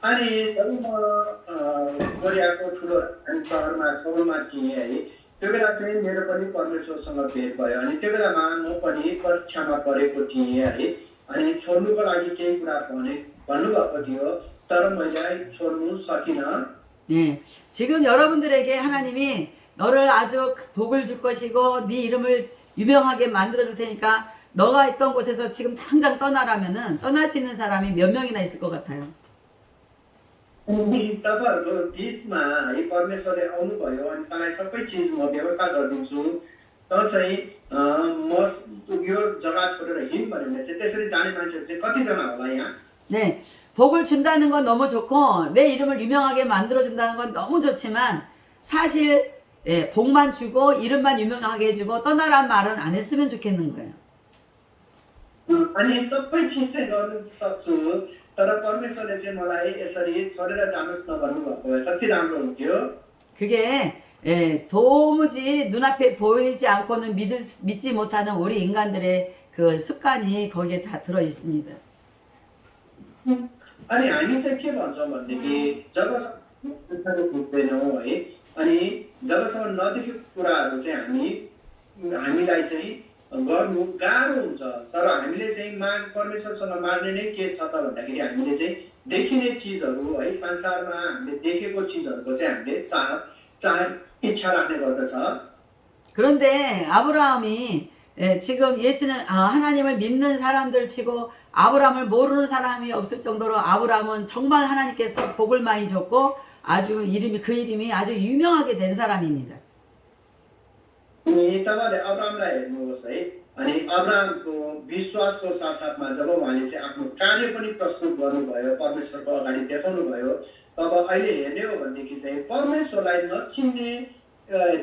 अनि जब म कोरियाको ठुलो सहरमा सौलमा थिएँ है त्यो बेला चाहिँ मेरो पनि परमेश्वरसँग भेट भयो अनि त्यो बेलामा म पनि परीक्षामा परेको थिएँ है अनि छोड्नुको लागि केही कुरा भन्नुभएको थियो तर मैले छोड्नु सकिनँ. 예, 지금 여러분들에게 하나님이 너를 아주 복을 줄 것이고 네 이름을 유명하게 만들어 줄 테니까 너가 있던 곳에서 지금 당장 떠나라면은 떠날 수 있는 사람이 몇 명이나 있을 것 같아요. अनि तपाईँहरूको बिचमा है परमेश्वरले आउनुभयो अनि तपाईँ सबै चिज म व्यवस्था गरिदिन्छु त चाहिँ म यो जग्गा छोडेर हिँड भन्यो भने चाहिँ त्यसरी जाने मान्छेहरू चाहिँ कतिजना होला यहाँ? 네, 복을 준다는 건 너무 좋고 내 이름을 유명하게 만들어 준다는 건 너무 좋지만 사실 예, 복만 주고 이름만 유명하게 해주고 떠나란 말은 안 했으면 좋겠는 거예요. अनि सबै चिज चाहिँ गर्नु सक्छु तर परमेश्वरले चाहिँ मलाई यसरी छोडेर जानुहोस् न भन्नुभएको भए कति राम्रो हुन्थ्यो. 그게 예, 도무지 눈앞에 보이지 않고는 믿지 못하는 우리 인간들의 그 습관이 거기에 다 들어 있습니다. अनि हामी चाहिँ के भन्छौँ भनेदेखि जबसम्म बुझ्दैनौँ है अनि जबसम्म नदेखेको कुराहरू चाहिँ हामीलाई चाहिँ गर्नु गाह्रो हुन्छ तर हामीले चाहिँ परमेश्वरसँग माग्ने नै के छ त भन्दाखेरि हामीले चाहिँ देखिने चिजहरू है संसारमा हामीले देखेको चिजहरूको चाहिँ हामीले चाह इच्छा राख्ने गर्दछ. 그런데 아브라함이 예, 지금 하나님을 믿는 사람들 치고 아브라함을 모르는 사람이 없을 정도로 아브라함은 정말 하나님께서 복을 많이 줬고 아주 그 이름이 아주 유명하게 된 사람입니다. अनि तपाईँले अब्राहमलाई हेर्नुहोस् है अनि अब्राहमको विश्वासको साथसाथमा जब उहाँले चाहिँ आफ्नो कार्य पनि प्रस्तुत गर्नुभयो परमेश्वरको अगाडि देखाउनु भयो तब अहिले हेर्ने हो भनेदेखि चाहिँ परमेश्वरलाई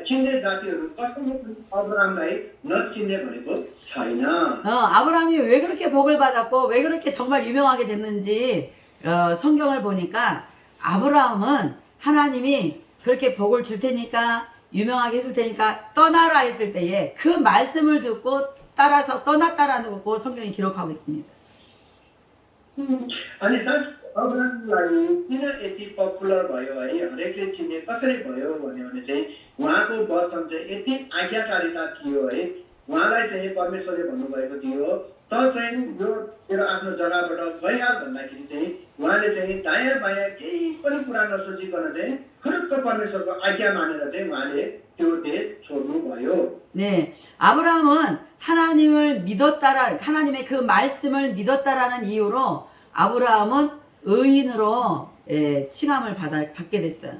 चिन्ने जातिहरू कसैले पनि अब्राहमलाई नचिन्ने भनेको छैन. 아브라함이 왜 그렇게 복을 받았고 왜 그렇게 정말 유명하게 됐는지 성경을 보니까 아브라함은 하나님이 그렇게 복을 줄 테니까 유명하게 해줄 테니까 떠나라 했을 때에 그 말씀을 듣고 따라서 떠났다라는 거 성경이 기록하고 있습니다. अनि साँच्चै अब्राहमलाई किन यति पपुलर भयो है हरेकले चिन्ने कसरी भयो भन्यो भने चाहिँ उहाँको वचन चाहिँ यति आज्ञाकारिता थियो है उहाँलाई चाहिँ परमेश्वरले भन्नुभएको थियो त चाहिँ यो तेरो आफ्नो जग्गाबाट गइहाल भन्दाखेरि चाहिँ उहाँले चाहिँ दायाँ बायाँ केही पनि कुरा नसोचिकन चाहिँ खुरुक्क परमेश्वरको आज्ञा मानेर चाहिँ उहाँले त्यो देश छोड्नु भयो. 네, 아브라함은 하나님의 그 말씀을 믿었다라는 이유로 아브라함은 의인으로 칭함을 받게 됐어요.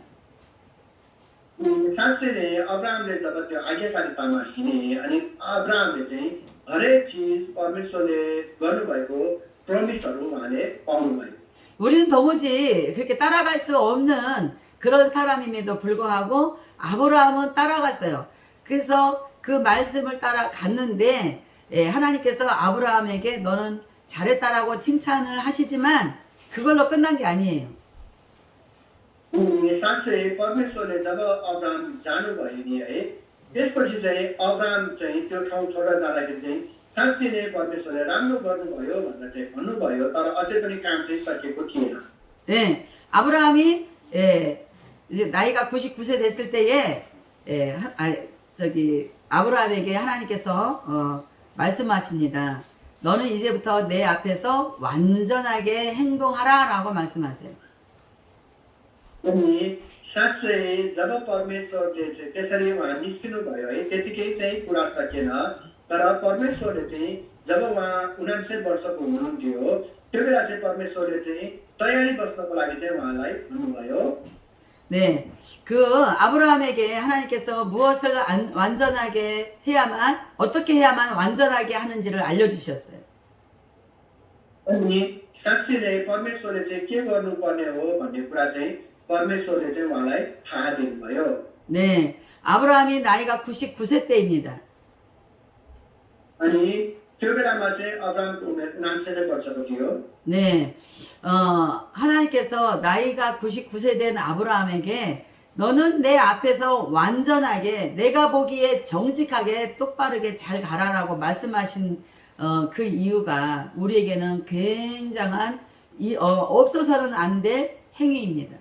साँच्चै नै अब्राहमले जब त्यो आज्ञाकारितामा हिँडे अनि अब्राहमले चाहिँ हरेक चिज परमेश्वरले गर्नुभएको प्रमिसहरू उहाँले पाउनुभयो. 우리는 도무지 그렇게 따라갈 수 없는 그런 사람임에도 불구하고 아브라함은 따라갔어요. 그래서 그 말씀을 따라갔는데 하나님께서 아브라함에게 너는 잘했다라고 칭찬을 하시지만 그걸로 끝난 게 아니에요. साँच्चै परमेश्वरले जब अब्राहम जानुभयो नि है त्यसपछि चाहिँ अब्राहम चाहिँ त्यो ठाउँ छोडेर जाँदाखेरि चाहिँ साँच्चै नै परमेश्वरले राम्रो गर्नुभयो भनेर चाहिँ भन्नुभयो तर अझै पनि काम चाहिँ सकेको थिएन. 네, 아브라함이 이제 나이가 99세 됐을 때에 아브라함에게 하나님께서 말씀하십니다. 너는 이제부터 내 앞에서 완전하게 행동하라라고 말씀하세요. अनि साँच्चै जब परमेश्वरले चाहिँ त्यसरी उहाँ निस्किनु भयो है त्यतिकै चाहिँ कुरा सकेन तर परमेश्वरले चाहिँ जब उहाँ 99 वर्षको हुनुहुन्थ्यो त्यो बेला चाहिँ परमेश्वरले चाहिँ तयारी बस्नको लागि चाहिँ उहाँलाई भन्नुभयो. 네, 그 아브라함에게 하나님께서 무엇을 완전하게 해야만 어떻게 해야만 완전하게 하는지를 알려주셨어요. अनि साँच्चै नै परमेश्वरले चाहिँ के गर्नुपर्ने हो भन्ने कुरा चाहिँ परमेश्वरले चाहिँ उहाँलाई थाहा दिनुभयो. 네, 아브라함이 나이가 99세 때입니다. अनि त्यो बेलामा चाहिँ अब्राहमको उमेर 99 वर्षको थियो. 네, 하나님께서 나이가 99세 된 아브라함에게 너는 내 앞에서 완전하게 내가 보기에 정직하게 똑바르게 잘 가라라고 말씀하신 그 이유가 우리에게는 굉장한 없어서는 안 될 행위입니다.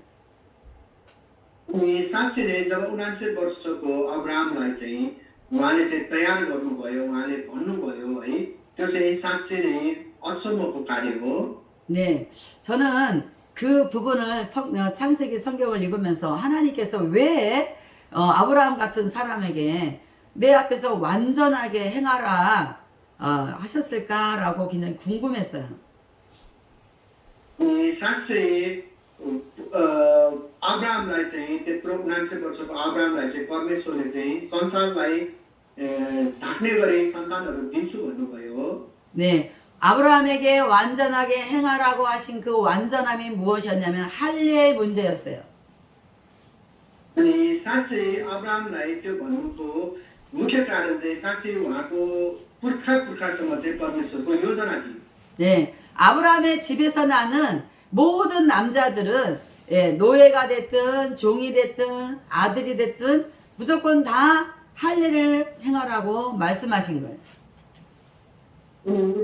अनि साँच्चै नै जब 79 वर्षको अब्राहमलाई चाहिँ उहाँले चाहिँ तयार गर्नुभयो, उहाँले भन्नुभयो है, त्यो चाहिँ साँच्चै नै अचम्मको कार्य हो। 네, 저는 그 부분을 창세기 성경을 읽으면서 하나님께서 왜 아브라함 같은 사람에게 내 앞에서 완전하게 행하라 하셨을까라고 그냥 궁금했어요. अनि साँच्चै अब्राहमलाई चाहिँ त्यत्रो 79 वर्षको अब्राहमलाई चाहिँ परमेश्वरले चाहिँ संसारलाई ढाक्ने गरी सन्तानहरू दिन्छु भन्नुभयो। 네, 아브라함에게 완전하게 행하라고 하신 그 완전함이 무엇이었냐면 할례의 문제였어요. अनि साँच्चै अब्राहमलाई त्यो भन्नुको मुख्य कारण चाहिँ साँच्चै उहाँको पुर्खासम्म चाहिँ परमेश्वरको योजना थियो। 네, 아브라함의 집에서 나는 모든 남자들은 노예가 됐든 종이 됐든 아들이 됐든 무조건 다 할례를 행하라고 말씀하신 거예요.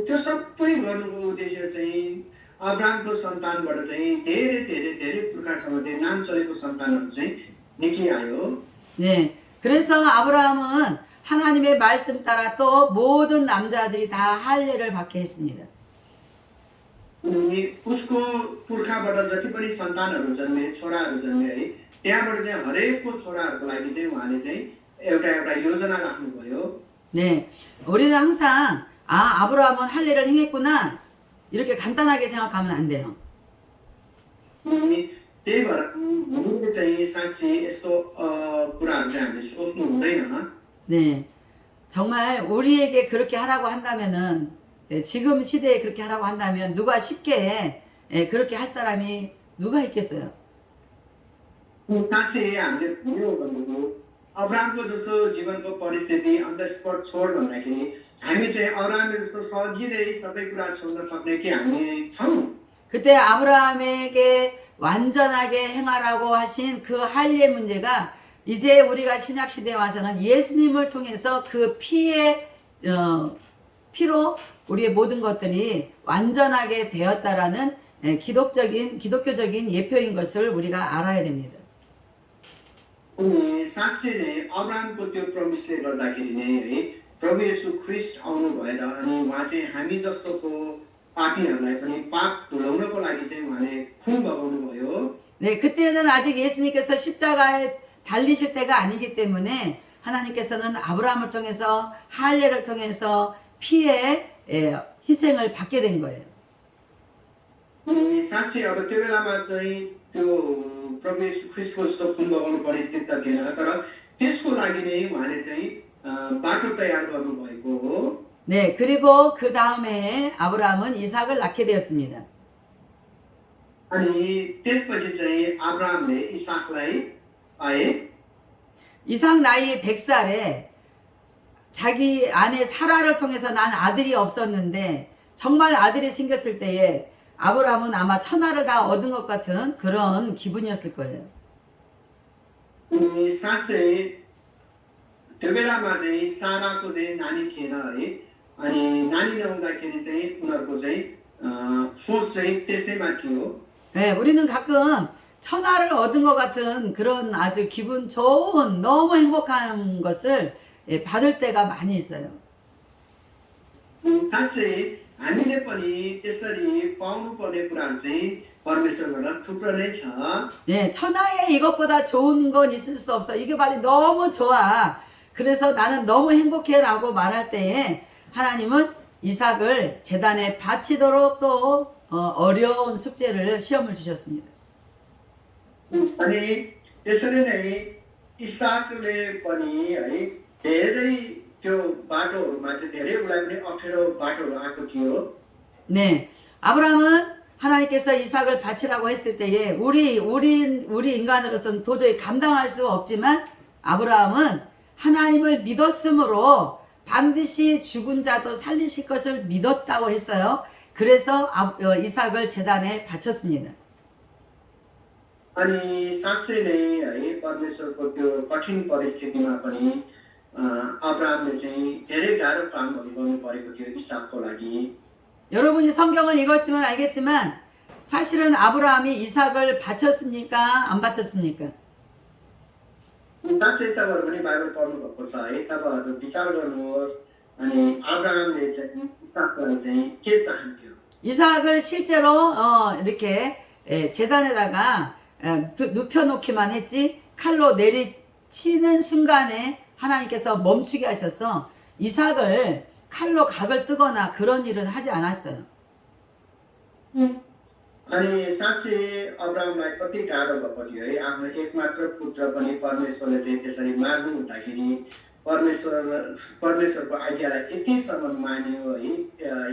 त्यो सबै गर्नुको उद्देश्य चाहिँ अब्राहमको सन्तानबाट चाहिँ धेरै धेरै धेरै पुर्खासम्म चाहिँ नाम चलेको सन्तानहरू चाहिँ निक्लिआयो। 네, 그래서 아브라함은 하나님의 말씀 따라 또 모든 남자들이 다 할례를 받게 했습니다. अनि उसको पुर्खाबाट जति पनि सन्तानहरू जन्मे, छोराहरू जन्मे है, त्यहाँबाट चाहिँ हरेकको छोराहरूको लागि चाहिँ उहाँले चाहिँ एउटा एउटा योजना राख्नुभयो। 네, 우리는 항상 아브라함은 할례를 행했구나 이렇게 간단하게 생각하면 안 돼요. अनि त्यही भएर हामीले चाहिँ साँच्चै यस्तो कुराहरू चाहिँ हामीले सोच्नु हुँदैन। 네, 정말 우리에게 그렇게 하라고 한다면은 지금 시대에 그렇게 하라고 한다면 누가 쉽게 그렇게 할 사람이 누가 있겠어요? साँच्चै हामीले भन्यो भनेको अब्राहमको जस्तो जीवनको परिस्थिति अन द स्पट छोड भन्दाखेरि हामी चाहिँ अब्राहमले जस्तो सजिलै सबै कुरा छोड्न सक्ने कि हामी छौँ। 그때 아브라함에게 완전하게 행하라고 하신 그 할례 문제가 이제 우리가 신약 시대에 와서는 예수님을 통해서 그 피로 우리의 모든 것들이 완전하게 되었다라는 기독교적인 예표인 것을 우리가 알아야 됩니다. अनि साँच्चै नै अब्राहमको त्यो प्रमिसले गर्दाखेरि नै है प्रभु येशू ख्रीष्ट आउनु भएर अनि उहाँ चाहिँ हामी जस्तोको पापीहरूलाई पनि पाप धुलाउनको लागि चाहिँ उहाँले खुन बगाउनु भयो। 네, 그때는 아직 예수님께서 십자가에 달리실 때가 아니기 때문에 하나님께서는 아브라함을 통해서 할례를 통해서 피의 희생을 받게 된 거예요. अनि साँच्चै अब त्यो बेलामा चाहिँ त्यो प्रभु येशू ख्रीष्टको जस्तो खुन बगाउनु पर्ने स्थिति त थिएन, तर त्यसको लागि नै उहाँले चाहिँ बाटो तयार गर्नुभएको हो। 네, 그리고 그 다음에 아브라함은 이삭을 낳게 되었습니다. अनि त्यसपछि चाहिँ अब्राहमले इसाकलाई पाए। 이삭 나이 100살에 자기 아내 사라를 통해서 난 아들이 없었는데 정말 아들이 생겼을 때에 아브라함은 아마 천하를 다 얻은 것 같은 그런 기분이었을 거예요. अनि साँच्चै त्यो बेलामा चाहिँ साराको चाहिँ नानी थिएन है, अनि नानी नहुँदाखेरि चाहिँ उनीहरूको चाहिँ सोच चाहिँ त्यसैमा थियो। 네, 우리는 가끔 천하를 얻은 것 같은 그런 아주 기분 좋은 너무 행복한 것을 받을 때가 많이 있어요. साँच्चै हामीले पनि त्यसरी पाउनुपर्ने कुराहरू चाहिँ परमेश्वरबाट थुप्रो नै छ। 네, 천하에 이것보다 좋은 건 있을 수 없어. 이게 바로 너무 좋아. 그래서 나는 너무 행복해라고 말할 때에 하나님은 이삭을 제단에 바치도록 또 어려운 숙제를 시험을 주셨습니다. अनि त्यसरी नै इसाकले पनि है धेरै त्यो बाटोहरूमा चाहिँ धेरै उसलाई पनि अप्ठ्यारो बाटोहरू आएको थियो। 네, 아브라함은 하나님께서 이삭을 바치라고 했을 때에 우리 인간으로서는 도저히 감당할 수 없지만 아브라함은 하나님을 믿었으므로 반드시 죽은 자도 살리실 것을 믿었다고 했어요. 그래서 이삭을 제단에 바쳤습니다. अनि साँच्चै नै है परमेश्वरको त्यो कठिन परिस्थितिमा पनि अब्राहमले चाहिँ धेरै गाह्रो कामहरू गर्नु परेको थियो इसाकको लागि। 여러분이 성경을 읽었으면 알겠지만 사실은 아브라함이 이삭을 바쳤습니까? 안 바쳤습니까? साँच्चै तपाईँहरू पनि बाइबल पढ्नु भएको छ है, तपाईँहरू विचार गर्नुहोस्। अनि अब्राहमले चाहिँ इसाकलाई चाहिँ के चाहन्थ्यो? 이삭을 실제로 이렇게 제단에다가 눕혀놓기만 했지 칼로 내리치는 순간에 하나님께서 멈추게 하셔서 이삭을 칼로 각을 뜨거나 그런 일은 하지 않았어요. अनि साँच्चै अब्राहमलाई कति गाह्रो भएको थियो है, आफ्नो एकमात्र पुत्र पनि परमेश्वरले चाहिँ त्यसरी मार्नु हुँदाखेरि परमेश्वरको आज्ञालाई यतिसम्म मान्यो है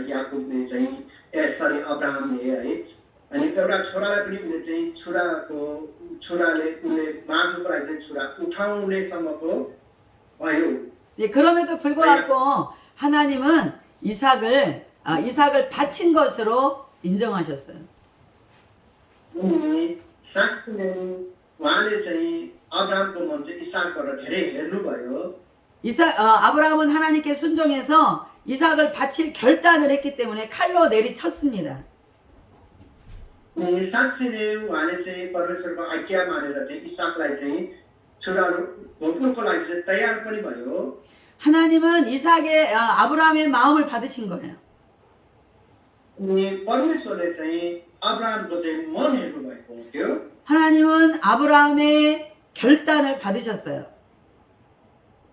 याकुबले चाहिँ सरी अब्राहमले है। अनि एउटा छोरालाई पनि उसले चाहिँ छोराले उसले मार्नुको लागि चाहिँ छोरा उठाउनेसम्मको भयो। 예, 그럼에도 불구하고 하나님은 이삭을 바친 것으로 인정하셨어요. साँच्चै नै उहाँले चाहिँ अब्राहमको मन चाहिँ इसाकबाट धेरै हेर्नुभयो। 아브라함은 하나님께 순종해서 이삭을 바칠 결단을 했기 때문에 칼로 내리쳤습니다. साँच्चै नै उहाँले चाहिँ परमेश्वरको आज्ञा मानेर चाहिँ इसाकलाई चाहिँ छोराहरू घोप्नुको लागि चाहिँ तयार पनि भयो। 하나님은 아브라함의 마음을 받으신 거예요. अनि परमेश्वरले चाहिँ अब्राहमको चाहिँ मन हेर्नु भएको थियो। 하나님은 아브라함의 결단을 받으셨어요.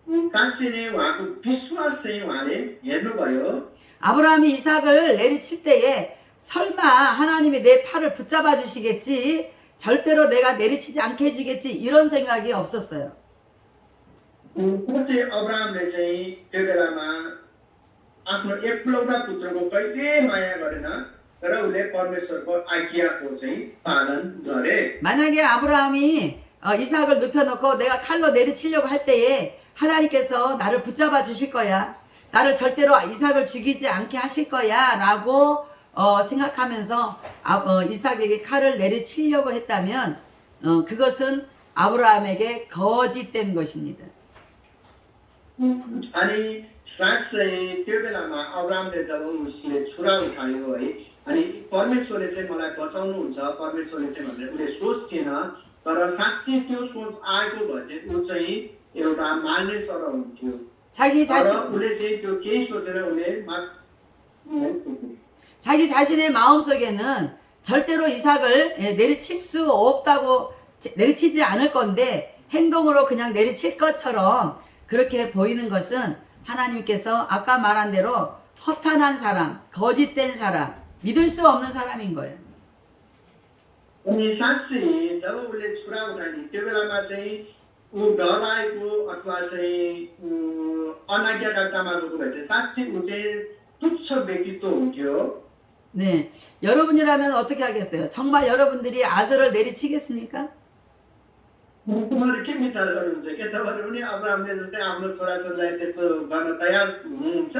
साँच्चै नै उहाँको विश्वास चाहिँ उहाँले हेर्नुभयो। 아브라함이 이삭을 내리칠 때에 설마 하나님이 내 팔을 붙잡아 주시겠지, 절대로 내가 내리치지 않게 해주겠지, 이런 생각이 없었어요. चाहिँ अब्राहमले चाहिँ त्यो बेलामा आफ्नो एकलौटा पुत्रको कहिले माया गरेन, तर उसले परमेश्वरको आज्ञाको चाहिँ पालन गरे। 만약에 아브라함이 이삭을 눕혀놓고 내가 칼로 내리치려고 할 때에 하나님께서 나를 붙잡아 주실 거야, 나를 절대로 이삭을 죽이지 않게 하실 거야 라고 생각하면서 이삭에게 칼을 내리치려고 했다면 그것은 아브라함에게 거짓된 것입니다. अनि साँच्चै त्यो बेलामा अब्राहमले जब उसले छुरा उठायो है, अनि परमेश्वरले चाहिँ मलाई बचाउनुहुन्छ परमेश्वरले चाहिँ भनेर उसले सोच थिएन, तर साँच्चै त्यो सोच आएको भए चाहिँ ऊ चाहिँ एउटा मार्ने सर हुन्थ्यो। तर उसले चाहिँ त्यो केही सोचेर उसले 자기 자신의 마음속에는 절대로 이삭을 내리칠 수 없다고, 내리치지 않을 건데 행동으로 그냥 내리칠 것처럼 그렇게 보이는 것은 하나님께서 아까 말한 대로 허탄한 사람, 거짓된 사람, 믿을 수 없는 사람인 거예요. अनि साँच्चै जब उसले छुरा उठाए त्यो बेलामा चाहिँ ऊ डराएको अथवा चाहिँ अनाज्ञाकारितामा गएको भए चाहिँ साँच्चै ऊ चाहिँ तुच्छ व्यक्तित्व हुन्थ्यो। 네, 여러분이라면 어떻게 하겠어요? 정말 여러분들이 아들을 내리치겠습니까? तपाईँहरू के विचार गर्नुहुन्छ के तपाईँहरू पनि अब्राहमले जस्तै आफ्नो छोराछोरीलाई त्यसो गर्न तयार हुनुहुन्छ?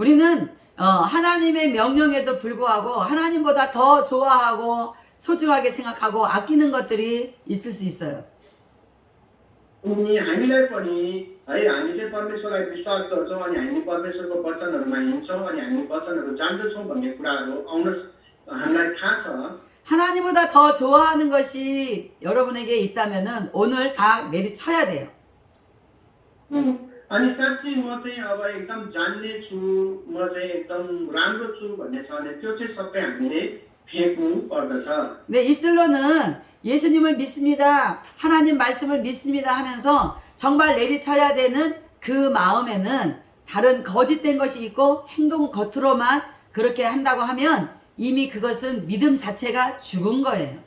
우리는 하나님의 명령에도 불구하고 하나님보다 더 좋아하고 소중하게 생각하고 아끼는 것들이 있을 수 있어요. अनि हामीलाई पनि है हामी चाहिँ परमेश्वरलाई विश्वास गर्छौँ, अनि हामी परमेश्वरको वचनहरूमा हिँड्छौँ, अनि हामी वचनहरू जान्दछौँ भन्ने कुराहरू हामीलाई थाहा छ। 하나님보다 더 좋아하는 것이 여러분에게 있다면은 오늘 다 내리쳐야 돼요. अनि साँच्चै म चाहिँ अब एकदम जान्ने छु, म चाहिँ एकदम राम्रो छु भन्ने छ भने त्यो चाहिँ सबै हामीले फ्याँक्नु पर्दछ। 네, 입술로는 예수님을 믿습니다, 하나님 말씀을 믿습니다 하면서 정말 내리쳐야 되는 그 마음에는 다른 거짓된 것이 있고 행동 겉으로만 그렇게 한다고 하면 이미 그것은 믿음 자체가 죽은 거예요.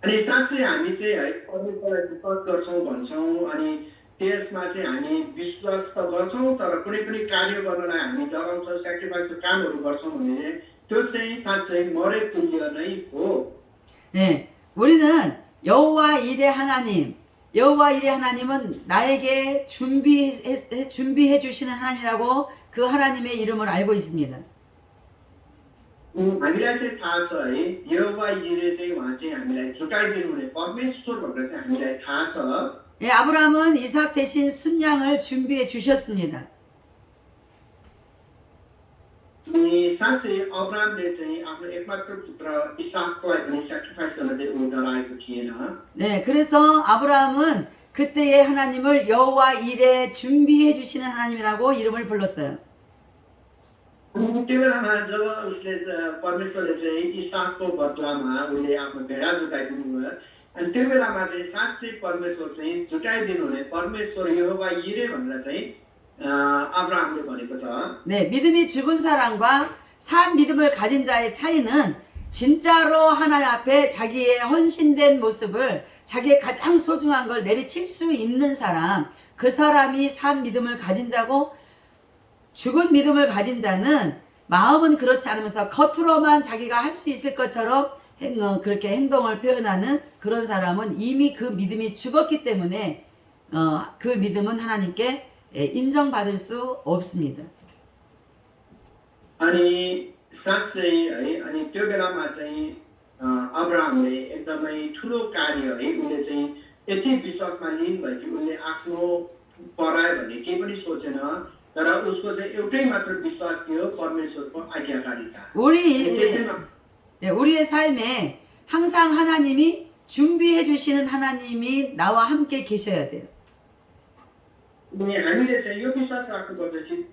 अनि साँच्चै हामी चाहिँ है परमेश्वरलाई विश्वास गर्छौँ भन्छौँ, अनि त्यसमा चाहिँ हामी विश्वास त गर्छौँ, तर कुनै पनि कार्य गर्नलाई हामी डराउँछौँ, सेक्रिफाइसको कामहरू गर्छौँ भने त्यो चाहिँ साँच्चै मरे तुल्य नै हो। 네, 우리는 여호와 이레 하나님, 여호와 이레 하나님은 나에게 준비해 주시는 하나님이라고 그 하나님의 이름을 알고 있습니다. हामीलाई चाहिँ थाहा छ है यहोवा यिरे चाहिँ उहाँ चाहिँ हामीलाई छुटाइदिनु हुने परमेश्वर भनेर चाहिँ हामीलाई थाहा छ। 예, 아브라함은 이삭 대신 순양을 준비해 주셨습니다. अनि साँच्चै अब्राहमले चाहिँ आफ्नो एकमात्र पुत्र इसाकलाई पनि सेक्रिफाइस गर्न चाहिँ ऊ डराएको थिएन। 네, 그래서 아브라함은 그때의 하나님을 여호와 이레 준비해 주시는 하나님이라고 이름을 불렀어요. अनि त्यो बेलामा जब उसले परमेश्वरले चाहिँ इसाकको बदलामा उसले आफ्नो भेडा जुटाइदिनु भयो अनि त्यो बेलामा चाहिँ साँच्चै परमेश्वर चाहिँ जुटाइदिनु हुने परमेश्वर यहोवा यिरे भनेर चाहिँ अब्राहमले भनेको छ। 네, 믿음이 죽은 사람과 산 믿음을 가진 자의 차이는 진짜로 하나님 앞에 자기의 헌신된 모습을 자기의 가장 소중한 걸 내리칠 수 있는 사람, 그 사람이 산 믿음을 가진 자고 죽은 믿음을 가진 자는 마음은 그렇지 않으면서 겉으로만 자기가 할 수 있을 것처럼 그렇게 행동을 표현하는 그런 사람은 이미 그 믿음이 죽었기 때문에 그 믿음은 하나님께 인정받을 수 없습니다. अनि साँच्चै है अनि त्यो बेलामा चाहिँ अब्राहमले एकदमै ठुलो कार्य है उसले चाहिँ यति विश्वासमा लिन भयो कि उसले आफ्नो परायो भन्ने केही पनि सोचेन तर उसको चाहिँ एउटै मात्र विश्वास थियो परमेश्वरको आज्ञाकारिता। 우리의 삶에 항상 하나님이 준비해 주시는 하나님이 나와 함께 계셔야 돼요. अनि हामीले चाहिँ यो विश्वास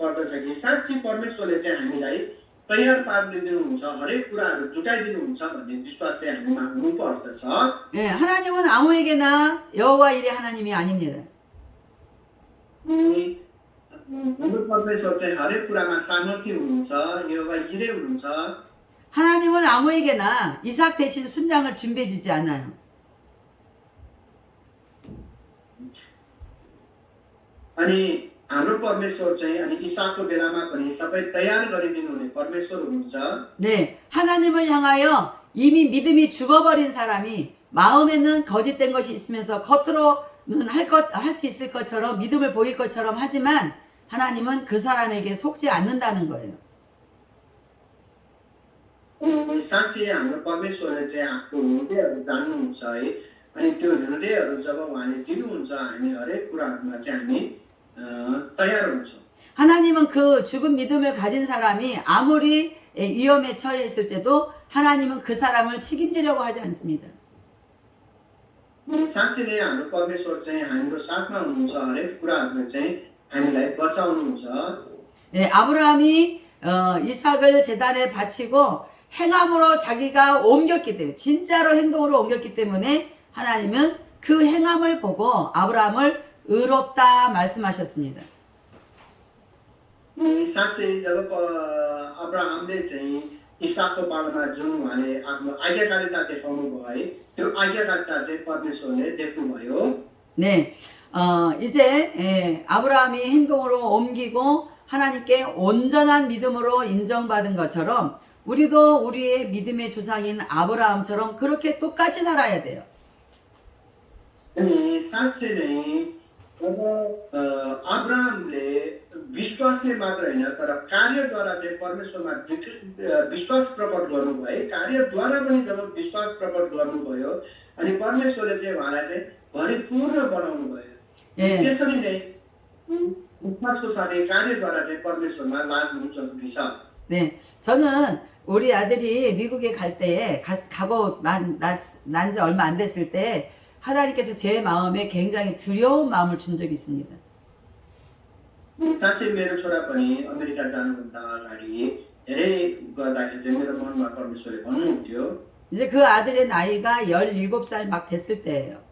पर्दछ कि साँच्चै परमेश्वरले चाहिँ हामीलाई तयार पारिदिनुहुन्छ हरेक कुराहरू जुटाइदिनुहुन्छ भन्ने विश्वास चाहिँ हामीमा हुनुपर्दछ। 예, 하나님은 아무에게나 여호와 이레 하나님이 아닙니다. हाम्रो परमेश्वर चाहिँ हरेक कुरामा सामर्थ्य हुनुहुन्छ यहोवा यिरे हुनुहुन्छ। 하나님은 아무에게나 이삭 대신 순양을 준비해 주지 않아요. अनि हाम्रो परमेश्वर चाहिँ अनि इसाकको बेलामा पनि सबै तयार गरिदिनु हुने परमेश्वर हुनुहुन्छ। 네, 하나님을 향하여 이미 믿음이 죽어버린 사람이 마음에는 거짓된 것이 있으면서 겉으로는 할 수 있을 것처럼 믿음을 보일 것처럼 하지만 하나님은 그 사람에게 속지 않는다는 거예요. साँच्चै हाम्रो परमेश्वरले चाहिँ आफ्नो हृदयहरू जान्नुहुन्छ है अनि त्यो हृदयहरू जब उहाँले दिनुहुन्छ हामी हरेक कुराहरूमा चाहिँ हामी तयार हुन्छौँ। 하나님은 그 죽은 믿음을 가진 사람이 아무리 위험에 처해 있을 때도 하나님은 그 사람을 책임지려고 하지 않습니다. साँच्चै नै हाम्रो परमेश्वर चाहिँ हाम्रो साथमा हुनुहुन्छ हरेक कुराहरू चाहिँ हामीलाई बचाउनुहुन्छ। 예, 아브라함이 이삭을 제단에 바치고 행함으로 자기가 옮겼기 때문에 진짜로 행동으로 옮겼기 때문에 하나님은 그 행함을 보고 아브라함을 의롭다 말씀하셨습니다. साँच्चै जब अब्राहमले चाहिँ इसाकको पालामा जुन उहाँले आफ्नो आज्ञाकारिता देखाउनु भयो है त्यो आज्ञाकारिता चाहिँ परमेश्वरले देख्नुभयो। 네, 이제 아브라함이 행동으로 옮기고 하나님께 온전한 믿음으로 인정받은 것처럼 우리도 우리의 믿음의 조상인 아브라함처럼 그렇게 똑같이 살아야 돼요. अनि साँच्चै नै अब अब्राहमले विश्वासले मात्र होइन तर कार्यद्वारा चाहिँ परमेश्वरमा विश्वास प्रकट गर्नुभयो है कार्यद्वारा पनि जब विश्वास प्रकट गर्नुभयो अनि परमेश्वरले चाहिँ उहाँलाई चाहिँ भरिपूर्ण बनाउनु भयो। त्यसरी नै विश्वासको साथै कार्यद्वारा चाहिँ परमेश्वरमा लाग्नु जरुरी छ। 네, 저는 우리 아들이 미국에 갈 때에 가고 난 지 얼마 안 됐을 때 하나님께서 제 마음에 굉장히 두려운 마음을 준 적이 있습니다. साँच्चै मेरो छोरा पनि अमेरिका जानुभन्दा अगाडि धेरै गर्दाखेरि चाहिँ मेरो मनमा परमेश्वरले भन्नुहुन्थ्यो। 이제 그 아들의 나이가 17살 막 됐을 때예요.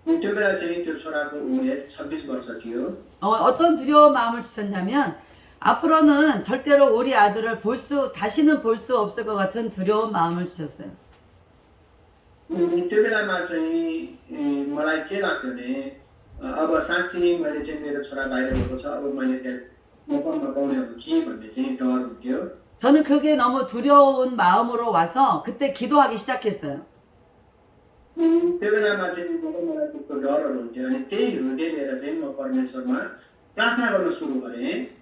त्यो बेला चाहिँ त्यो छोराको उमेर 26 वर्ष थियो। 어떤 두려운 마음을 주셨냐면 앞으로는 절대로 우리 아들을 다시는 볼 수 없을 것 같은 두려운 마음을 주셨어요. त्यो बेलामा चाहिँ मलाई के लाग्थ्यो भने अब साँच्चै मैले चाहिँ मेरो छोरा बाहिर गएको छ अब मैले त्यहाँ मकानमा पाउने हो कि भन्ने चाहिँ डर हुन्थ्यो। 저는 그게 너무 두려운 마음으로 와서 그때 기도하기 시작했어요. त्यो बेलामा चाहिँ मलाई त्यस्तो डरहरू हुन्थ्यो अनि त्यही हृदय लिएर चाहिँ म परमेश्वरमा प्रार्थना गर्न सुरु गरेँ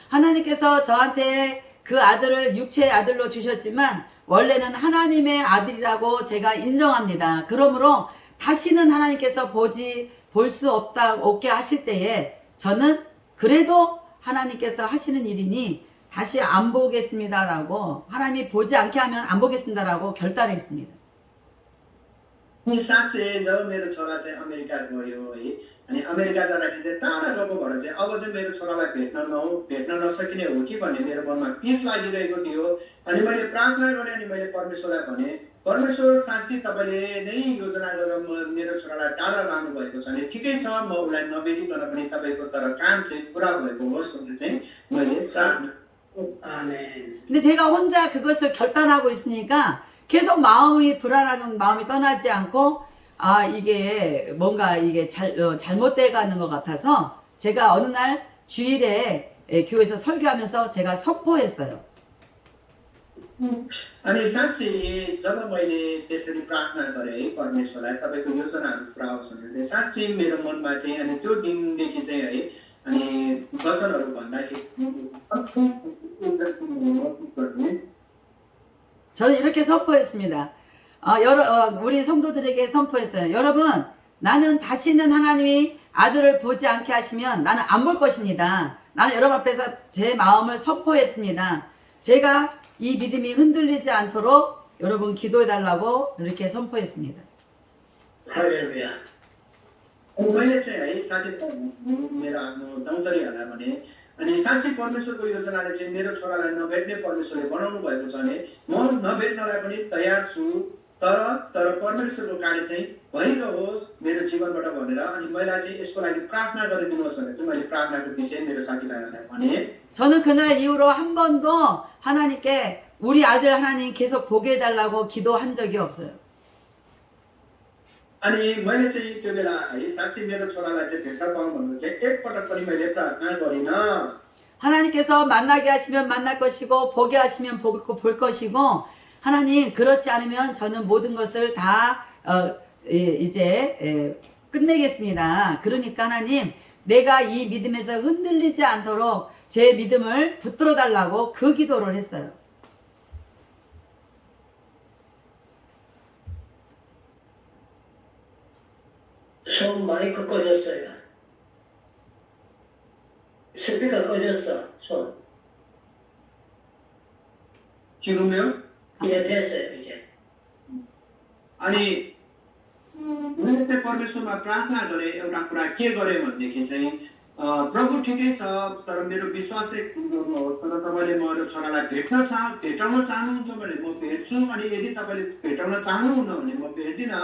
하나님께서 저한테 그 아들을 육체의 아들로 주셨지만 원래는 하나님의 아들이라고 제가 인정합니다. 그러므로 다시는 하나님께서 볼 수 없게 하실 때에 저는 그래도 하나님께서 하시는 일이니 다시 안 보겠습니다라고 하나님이 보지 않게 하면 안 보겠습니다라고 결단했습니다. अनि साँच्चै जब मेरो छोरा चाहिँ अमेरिका गयो है अनि अमेरिका जाँदाखेरि चाहिँ टाढा गएको भएर चाहिँ अब चाहिँ मेरो छोरालाई भेट्न नसकिने हो कि भन्ने मेरो मनमा पीड लागिरहेको थियो अनि मैले प्रार्थना गरेँ अनि मैले परमेश्वरलाई भने परमेश्वर साँच्चै तपाईँले नै योजना गरेर मेरो छोरालाई टाढा लानु भएको छ भने ठिकै छ म उसलाई नभेटिकन पनि तपाईँको तर काम चाहिँ पुरा भएको होस् भनेर चाहिँ मैले प्रार्थना 아멘. 근데 제가 혼자 그것을 결단하고 있으니까 계속 마음이 불안한 마음이 떠나지 않고 이게 뭔가 이게 잘못돼 가는 것 같아서 제가 어느 날 주일에 교회에서 설교하면서 제가 선포했어요. अनि साँच्चै जब मैले त्यसरी प्रार्थना गरेँ परमेश्वरलाई तपाईँको योजनाहरू पुरा होस् भनेर चाहिँ साँच्चै मेरो मनमा चाहिँ अनि त्यो दिनदेखि चाहिँ है अनि वचनहरू भन्दाखेरि 저는 이렇게 선포했습니다. 우리 성도들에게 선포했어요. 여러분, 나는 다시는 하나님이 아들을 보지 않게 하시면 나는 안 볼 것입니다. 나는 여러분 앞에서 제 마음을 선포했습니다. 제가 이 믿음이 흔들리지 않도록 여러분 기도해달라고 이렇게 선포했습니다. 할렐루야. मैले चाहिँ है साथी मेरो आफ्नो दौतरीहरूलाई भने अनि साँच्चै परमेश्वरको योजनाले चाहिँ मेरो छोरालाई नभेट्ने परमेश्वरले बनाउनु भएको छ भने म नभेट्नलाई पनि तयार छु तर परमेश्वरको कार्य चाहिँ भइरहोस् मेरो जीवनबाट भनेर अनि मलाई चाहिँ यसको लागि प्रार्थना गरिदिनुहोस् भनेर चाहिँ मैले प्रार्थनाको विषय मेरो साथीभाइहरूलाई भने 저는 그날 이후로 한 번도 하나님께 우리 아들 하나님 계속 보게 해달라고 기도한 적이 없어요. अनि मैले चाहिँ त्यो बेला है साँच्चै मेरो छोरालाई चाहिँ भेट्न पाऊँ भनेर चाहिँ एकपटक पनि मैले प्रार्थना गरिनँ 하나님께서 만나게 하시면 만날 것이고 보게 하시면 볼 것이고 하나님 그렇지 않으면 저는 모든 것을 다 이제 끝내겠습니다. 그러니까 하나님 내가 이 믿음에서 흔들리지 않도록 제 믿음을 붙들어 달라고 그 기도를 했어요. 손 마이크 꺼졌어요. 스피커 꺼졌어. 손. 지금요? 이제 됐어요. 이제. अनि मैले चाहिँ परमेश्वरमा प्रार्थना गरेँ एउटा कुरा के गरेँ भनेदेखि चाहिँ प्रभु ठिकै छ तर मेरो विश्वास चाहिँ गर्नुहोस् तर तपाईँले मेरो छोरालाई भेटाउन चाहनुहुन्छ भने म भेट्छु अनि यदि तपाईँले भेटाउन चाहनुहुन्न भने म भेट्दिनँ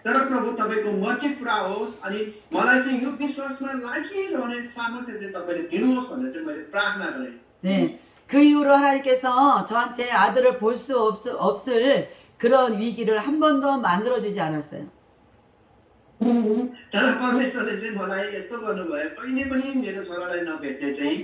तर प्रभु तपाईँको मर्जी पुरा होस् अनि मलाई चाहिँ यो विश्वासमा लागिरहने सामर्थ्य चाहिँ तपाईँले दिनुहोस् भनेर चाहिँ मैले प्रार्थना गरेँ 네, 그 이후로 하나님께서 저한테 아들을 볼 수 없을 그런 위기를 한 번도 만들어주지 않았어요. तर परमेश्वरले चाहिँ मलाई यस्तो गर्नुभयो कहिले पनि मेरो छोरालाई नभेट्ने चाहिँ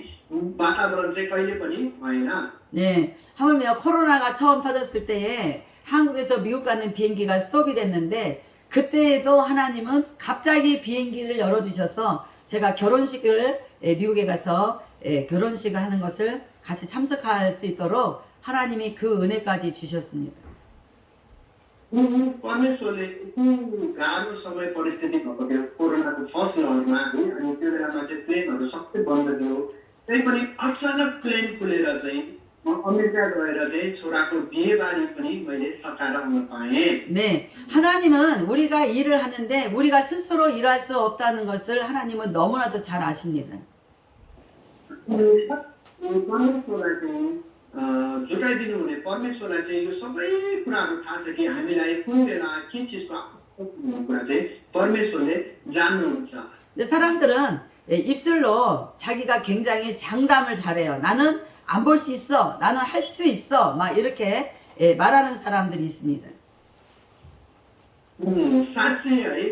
वातावरण चाहिँ कहिले पनि भएन 네, 하물며 코로나가 처음 터졌을 때에 한국에서 미국 가는 비행기가 스톱이 됐는데 그때에도 하나님은 갑자기 비행기를 열어주셔서 제가 결혼식을 미국에 가서 결혼식을 하는 것을 같이 참석할 수 있도록 하나님이 그 은혜까지 주셨습니다. परमेश्वरले गाह्रो समय परिस्थिति भएको थियो कोरोनाको फर्स्ट लहरमा है अनि त्यो बेलामा चाहिँ प्लेनहरू सबै बन्द थियो त्यही पनि अचानक प्लेन खुलेर चाहिँ म अमेरिका गएर चाहिँ छोराको बिहेबारी पनि मैले सकाएर आउन पाएँ 네, 하나님은 우리가 일을 하는데 우리가 스스로 일할 수 없다는 것을 하나님은 너무나도 잘 아십니다. परमेश्वरलाई चाहिँ जुटाइदिनु हुने परमेश्वरलाई चाहिँ यो सबै कुराहरू थाहा छ कि हामीलाई कुन बेला के चिजको कुरा चाहिँ परमेश्वरले जान्नुहुन्छ 근데 사람들은 입술로 자기가 굉장히 장담을 잘해요. 나는 안 볼 수 있어. 나는 할 수 있어. 막 이렇게 말하는 사람들이 있습니다. साँच्चै है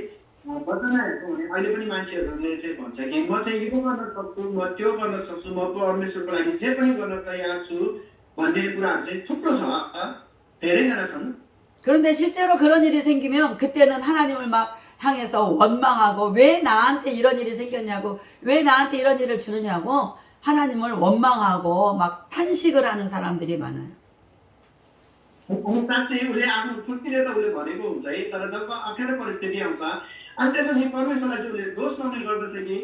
बताना हेर्छौँ भने अहिले पनि मान्छेहरूले चाहिँ भन्छ कि म चाहिँ यो गर्न सक्छु म त्यो गर्न सक्छु म परमेश्वरको लागि जे पनि गर्न तयार छु भन्ने कुराहरू चाहिँ थुप्रो छ धेरैजना छन् 그런데 실제로 그런 일이 생기면 그때는 하나님을 막 향해서 원망하고 왜 나한테 이런 일이 생겼냐고 왜 나한테 이런 일을 주느냐고 하나님을 원망하고 막 탄식을 하는 사람들이 많아요. साँच्चै उसले आफ्नो फुर्तीले त उसले भनेको हुन्छ है तर जब अप्ठ्यारो परिस्थिति आउँछ अनि त्यसपछि परमेश्वरलाई चाहिँ उसले दोष लाउने गर्दछ कि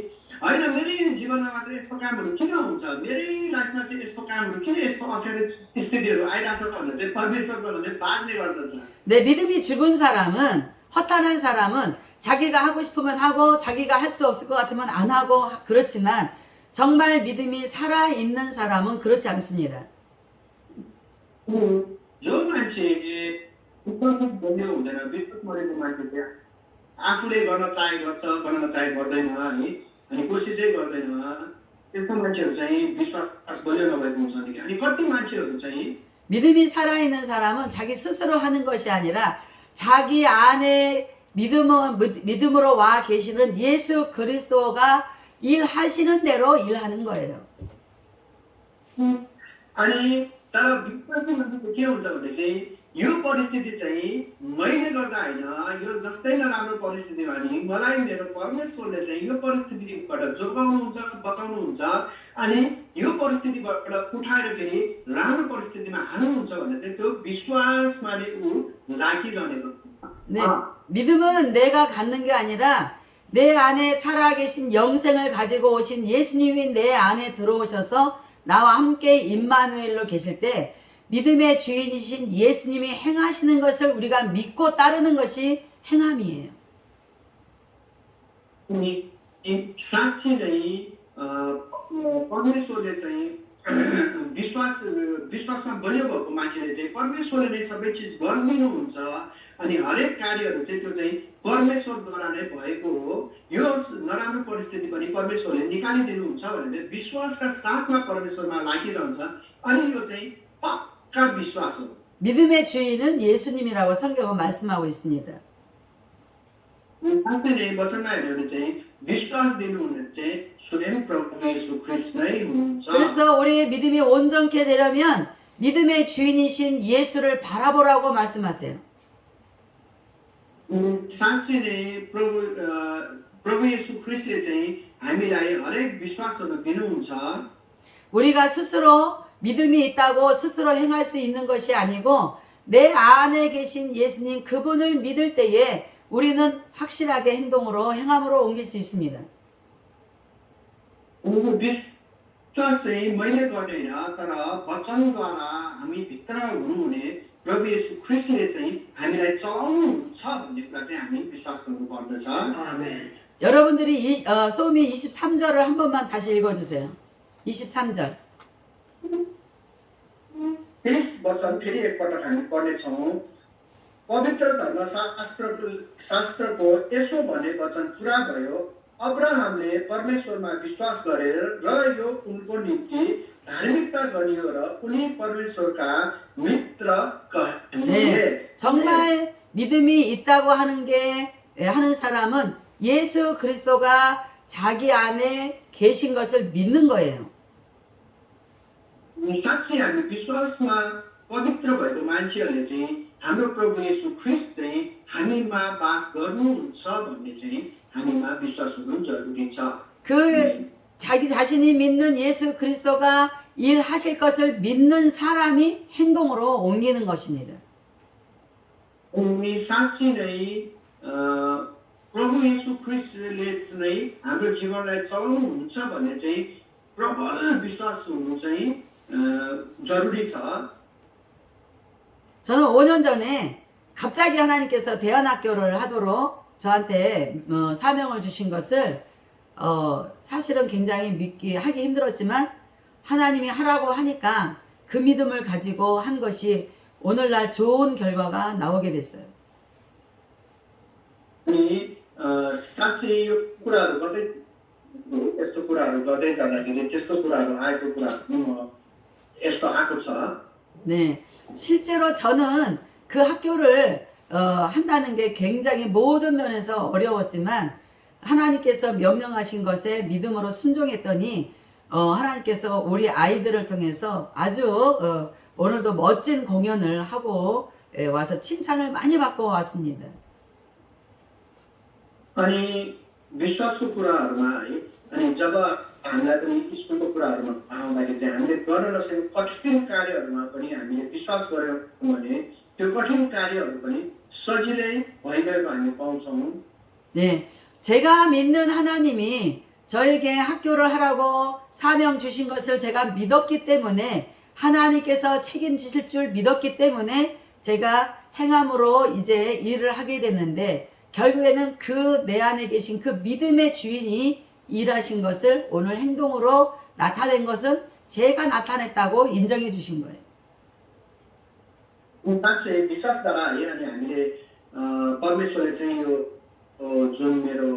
होइन मेरै जीवनमा मात्रै यस्तो कामहरू किन हुन्छ मेरै लाइफमा चाहिँ यस्तो कामहरू किन यस्तो अप्ठ्यारो स्थितिहरू आइरहेछ भनेर चाहिँ परमेश्वरसँग चाहिँ बाझ्ने गर्दछ 내 믿음이 죽은 사람은 허탄한 사람은 자기가 하고 싶으면 하고 자기가 할 수 없을 것 같으면 안 하고 그렇지만 정말 믿음이 살아있는 사람은 그렇지 않습니다. जो मान्छे विश्वास गर्ने हुँदैन विश्वास मरेको मान्छे चाहिँ आफूले गर्न चाहे गर्छ गर्न नचाहे गर्दैन है अनि कोसिसै गर्दैन त्यस्तो मान्छेहरू चाहिँ विश्वास बलियो नभएको हुन्छन् कि अनि कति मान्छेहरू चाहिँ 믿음이 살아있는 사람은 자기 스스로 하는 것이 아니라 자기 안에 믿음으로 와 계시는 예수 그리스도가 일하시는 대로 일하는 거예요. अनि तर विश्वासी मान्छेको के हुन्छ भने चाहिँ यो परिस्थिति चाहिँ मैले गर्दा होइन यो जस्तै नराम्रो परिस्थितिमा नि मलाई मेरो परमेश्वरले चाहिँ यो परिस्थितिबाट जोगाउनुहुन्छ बचाउनुहुन्छ अनि यो परिस्थितिबाट उठाएर फेरि राम्रो परिस्थितिमा हाल्नुहुन्छ भने चाहिँ त्यो विश्वासमा नै ऊ लागिरहने 네, 믿음은 내가 갖는 게 아니라 내 안에 살아계신 영생을 가지고 오신 예수님이 내 안에 들어오셔서 나와 함께 임마누엘로 계실 때 믿음의 주인이신 예수님이 행하시는 것을 우리가 믿고 따르는 것이 행함이에요. साँच्चै नै परमेश्वरले चाहिँ विश्वासमा बलियो भएको मान्छेले चाहिँ परमेश्वरले नै सबै चिज गरिदिनुहुन्छ अनि हरेक कार्यहरू चाहिँ त्यो चाहिँ परमेश्वरद्वारा नै भएको हो यो नराम्रो परिस्थिति पनि परमेश्वरले निकालिदिनुहुन्छ भनेर विश्वासका साथमा परमेश्वरमा लागिरहन्छ अनि यो चाहिँ पक्का विश्वास हो 믿음의 주인은 예수님이라고 성경은 말씀하고 있습니다. साँच्चै नै वचनमा हेर्यो भने चाहिँ विश्वास दिनुहुने चाहिँ स्वयं प्रभु येशू ख्रीष्ट नै हुनुहुन्छ 그래서 우리의 믿음이 온전케 되려면 믿음의 주인이신 예수를 바라보라고 말씀하세요. साँच्चै नै प्रभु येशू ख्रीष्टले चाहिँ हामीलाई हरेक विश्वासहरू दिनुहुन्छ 우리가 스스로 믿음이 있다고 스스로 행할 수 있는 것이 아니고 내 안에 계신 예수님 그분을 믿을 때에 우리는 확실하게 행동으로 행함으로 옮길 수 있습니다. विश्वास चाहिँ मैले गर्ने होइन तर वचनद्वारा हामी भित्र हुनुहुने प्रभु येशू ख्रीष्टले चाहिँ हामीलाई चलाउनुहुन्छ भन्ने कुरा चाहिँ हामी विश्वास गर्नु पर्दछ 아멘. 여러분들이 소미 23절을 한 번만 다시 읽어주세요. 23절. त्यस वचन फेरि एकपटक हामी पढ्नेछौँ पवित्र धर्मशास्त्रको यसो भन्ने वचन पुरा भयो अब्राहमले परमेश्वरमा विश्वास गरेर र यो उनको निम्ति धार्मिकता गनियो र उनी परमेश्वरका मित्र कहिए 네, 정말 믿음이 있다고 하는 사람은 예수 그리스도가 자기 안에 계신 것을 믿는 거예요. साँच्चै हामी विश्वासमा पवित्र भएको मान्छेहरूले चाहिँ हाम्रो प्रभु येशू ख्रीष्ट चाहिँ हामीमा वास गर्नुहुन्छ भन्ने चाहिँ हामीमा विश्वास हुनु जरुरी छ 그 자기 자신이 믿는 예수 그리스도가 일하실 것을 믿는 사람이 행동으로 옮기는 것입니다. अनि साँच्चै नै प्रभु येशू ख्रीष्टले नै हाम्रो जीवनलाई चलाउनुहुन्छ भन्ने चाहिँ प्रबल विश्वास हुनु चाहिँ जरुरी छ 저는 5년 전에 갑자기 하나님께서 대안학교를 하도록 저한테 사명을 주신 것을 사실은 굉장히 하기 힘들었지만 하나님이 하라고 하니까 그 믿음을 가지고 한 것이 오늘날 좋은 결과가 나오게 됐어요. अनि साँच्चै यो कुराहरू गर्दै यस्तो कुराहरू गर्दै जाँदाखेरि त्यस्तो कुराहरू आएको कुराहरू पनि यस्तो आएको छ 네, 실제로 저는 그 학교를 한다는 게 굉장히 모든 면에서 어려웠지만 하나님께서 명령하신 것에 믿음으로 순종했더니 하나님께서 우리 아이들을 통해서 아주 오늘도 멋진 공연을 하고 와서 칭찬을 많이 받고 왔습니다. अनि विश्वासको कुराहरूमा है अनि जब हामीलाई पनि स्कुलको कुराहरूमा आउँदाखेरि चाहिँ हामीले गर्न नसकेको कठिन कार्यहरूमा पनि हामीले विश्वास गर्यौँ भने त्यो कठिन कार्यहरू पनि सजिलै भइगएको हामी पाउँछौँ. 네, 제가 믿는 하나님이 저에게 학교를 하라고 사명 주신 것을 제가 믿었기 때문에 하나님께서 책임지실 줄 믿었기 때문에 제가 행함으로 이제 일을 하게 됐는데 결국에는 그 내 안에 계신 그 믿음의 주인이 일하신 것을 오늘 행동으로 나타낸 것은 제가 나타냈다고 인정해 주신 거예요. साँच्चै विश्वासद्वारा है अनि हामीले परमेश्वरले चाहिँ यो जुन मेरो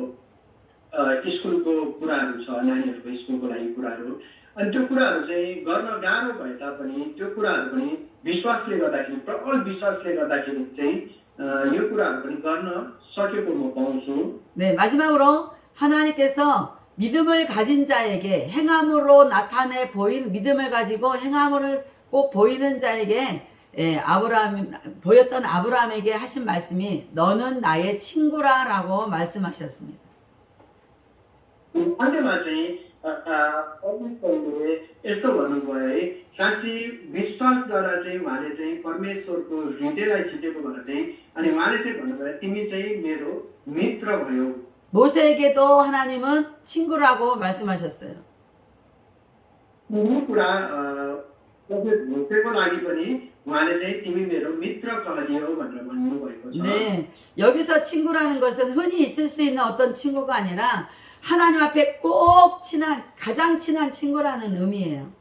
स्कुलको कुराहरू छ नानीहरूको स्कुलको लागि कुराहरू अनि त्यो कुराहरू चाहिँ गर्न गाह्रो भए तापनि त्यो कुराहरू पनि विश्वासले गर्दाखेरि प्रबल विश्वासले गर्दाखेरि चाहिँ यो कुराहरू पनि गर्न सकेको म पाउँछु. 네, 마지막으로 하나님께서 믿음을 가진 자에게 행함으로 나타내 보인 믿음을 가지고 행함을 꼭 보이는 자에게 보였던 아브라함에게 하신 말씀이 너는 나의 친구라라고 말씀하셨습니다. अन्त्यमा चाहिँ परमेश्वरले यस्तो भन्नुभयो है साँच्ची विश्वासद्वारा चाहिँ उहाँले चाहिँ परमेश्वरको हृदयलाई जितेको भएर चाहिँ अनि उहाँले चाहिँ भन्नुभयो तिमी चाहिँ मेरो मित्र भयो. 모세에게도 하나님은 친구라고 말씀하셨어요. यो कुरा मोसेको लागि पनि उहाँले चाहिँ तिमी मेरो मित्र कहलियो भनेर भन्नुभएको छ. 네, 여기서 친구라는 것은 흔히 있을 수 있는 어떤 친구가 아니라 하나님 앞에 꼭 가장 친한 친구라는 의미예요.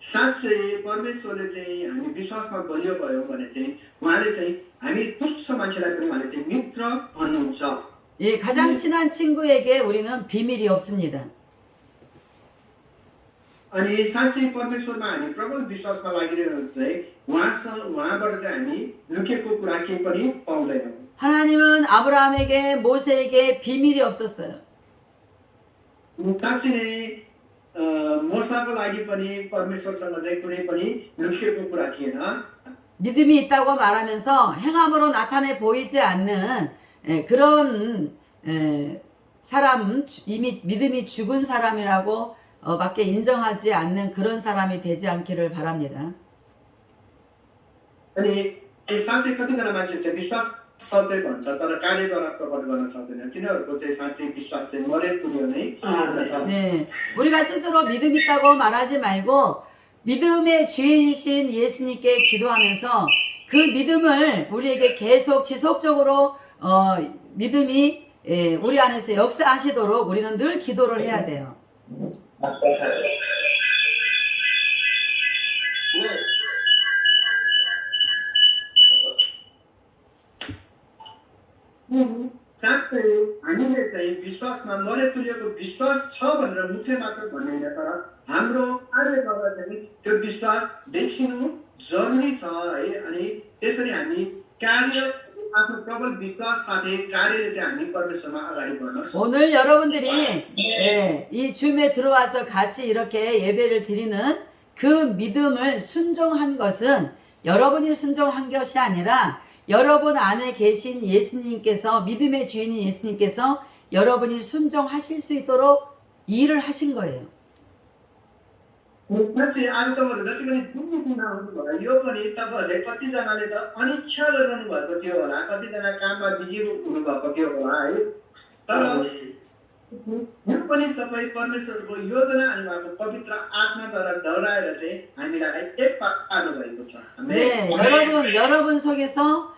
साँच्चै परमेश्वरले चाहिँ हामी विश्वासमा बलियो भयो भने चाहिँ उहाँले चाहिँ हामी तुच्छ मान्छेलाई पनि उहाँले चाहिँ मित्र भन्नुहुन्छ. 예, 가장 친한 친구에게 우리는 비밀이 없습니다. अनि साँच्चै परमेश्वरमा हामी प्रबल विश्वासमा लागिरहेको चाहिँ उहाँबाट चाहिँ हामी लुकेको कुरा केही पनि पाउँदैनौँ. 하나님은 아브라함에게 모세에게 비밀이 없었어요. साँच्चै नै मोसाको लागि पनि परमेश्वरसँग चाहिँ कुनै पनि लुकेको कुरा थिएन. 믿음이 있다고 말하면서 행함으로 나타내 보이지 않는 그런 사람, 이미 믿음이 죽은 사람이라고 밖에 인정하지 않는 그런 사람이 되지 않기를 바랍니다. अनि साँच्चै कतिजना मान्छे चाहिँ विश्वास सधैँ भन्छ तर कार्यद्वारा प्रकट गर्न सक्दैन तिनीहरूको चाहिँ साँच्चै विश्वास चाहिँ मरे तुल्य नै हुन्छ. 네, 우리가 스스로 믿음 있다고 말하지 말고 믿음의 주인이신 예수님께 기도하면서 그 믿음을 우리에게 계속 지속적으로 믿음이 우리 안에서 역사하시도록 우리는 늘 기도를 해야 돼요. साँच्चै हामीले चाहिँ विश्वासमा मरे तुल्यको विश्वास छ भनेर मुखले मात्र भन्दैन तर हाम्रो कार्य गर्दा चाहिँ त्यो विश्वास देखिनु जरुरी छ है. अनि त्यसरी हामी कार्य आफ्नो प्रबल विश्वास साथै कार्यले चाहिँ हामी परमेश्वरमा अगाडि बढ्न सक्छौँ. 오늘 여러분들이 이 줌에 들어와서 같이 이렇게 예배를 드리는 그 믿음을 순종한 것은 여러분이 순종한 것이 아니라 여러분 안에 계신 예수님께서 믿음의 주인인 예수님께서 여러분이 순종하실 수 있도록 일을 하신 거예요. साँच्चै आज तपाईँहरू जति पनि दुःखी नहुनुभयो यो पनि तपाईँहरूले कतिजनाले त अनिच्छा गरिरहनु भएको थियो होला कतिजना काममा बिजी हुनुभएको थियो होला है तर यो पनि सबै परमेश्वरको योजना अनि उहाँको पवित्र आत्माद्वारा दोहोऱ्याएर चाहिँ हामीलाई एक पार्नु भएको छ. 네, 여러분 속에서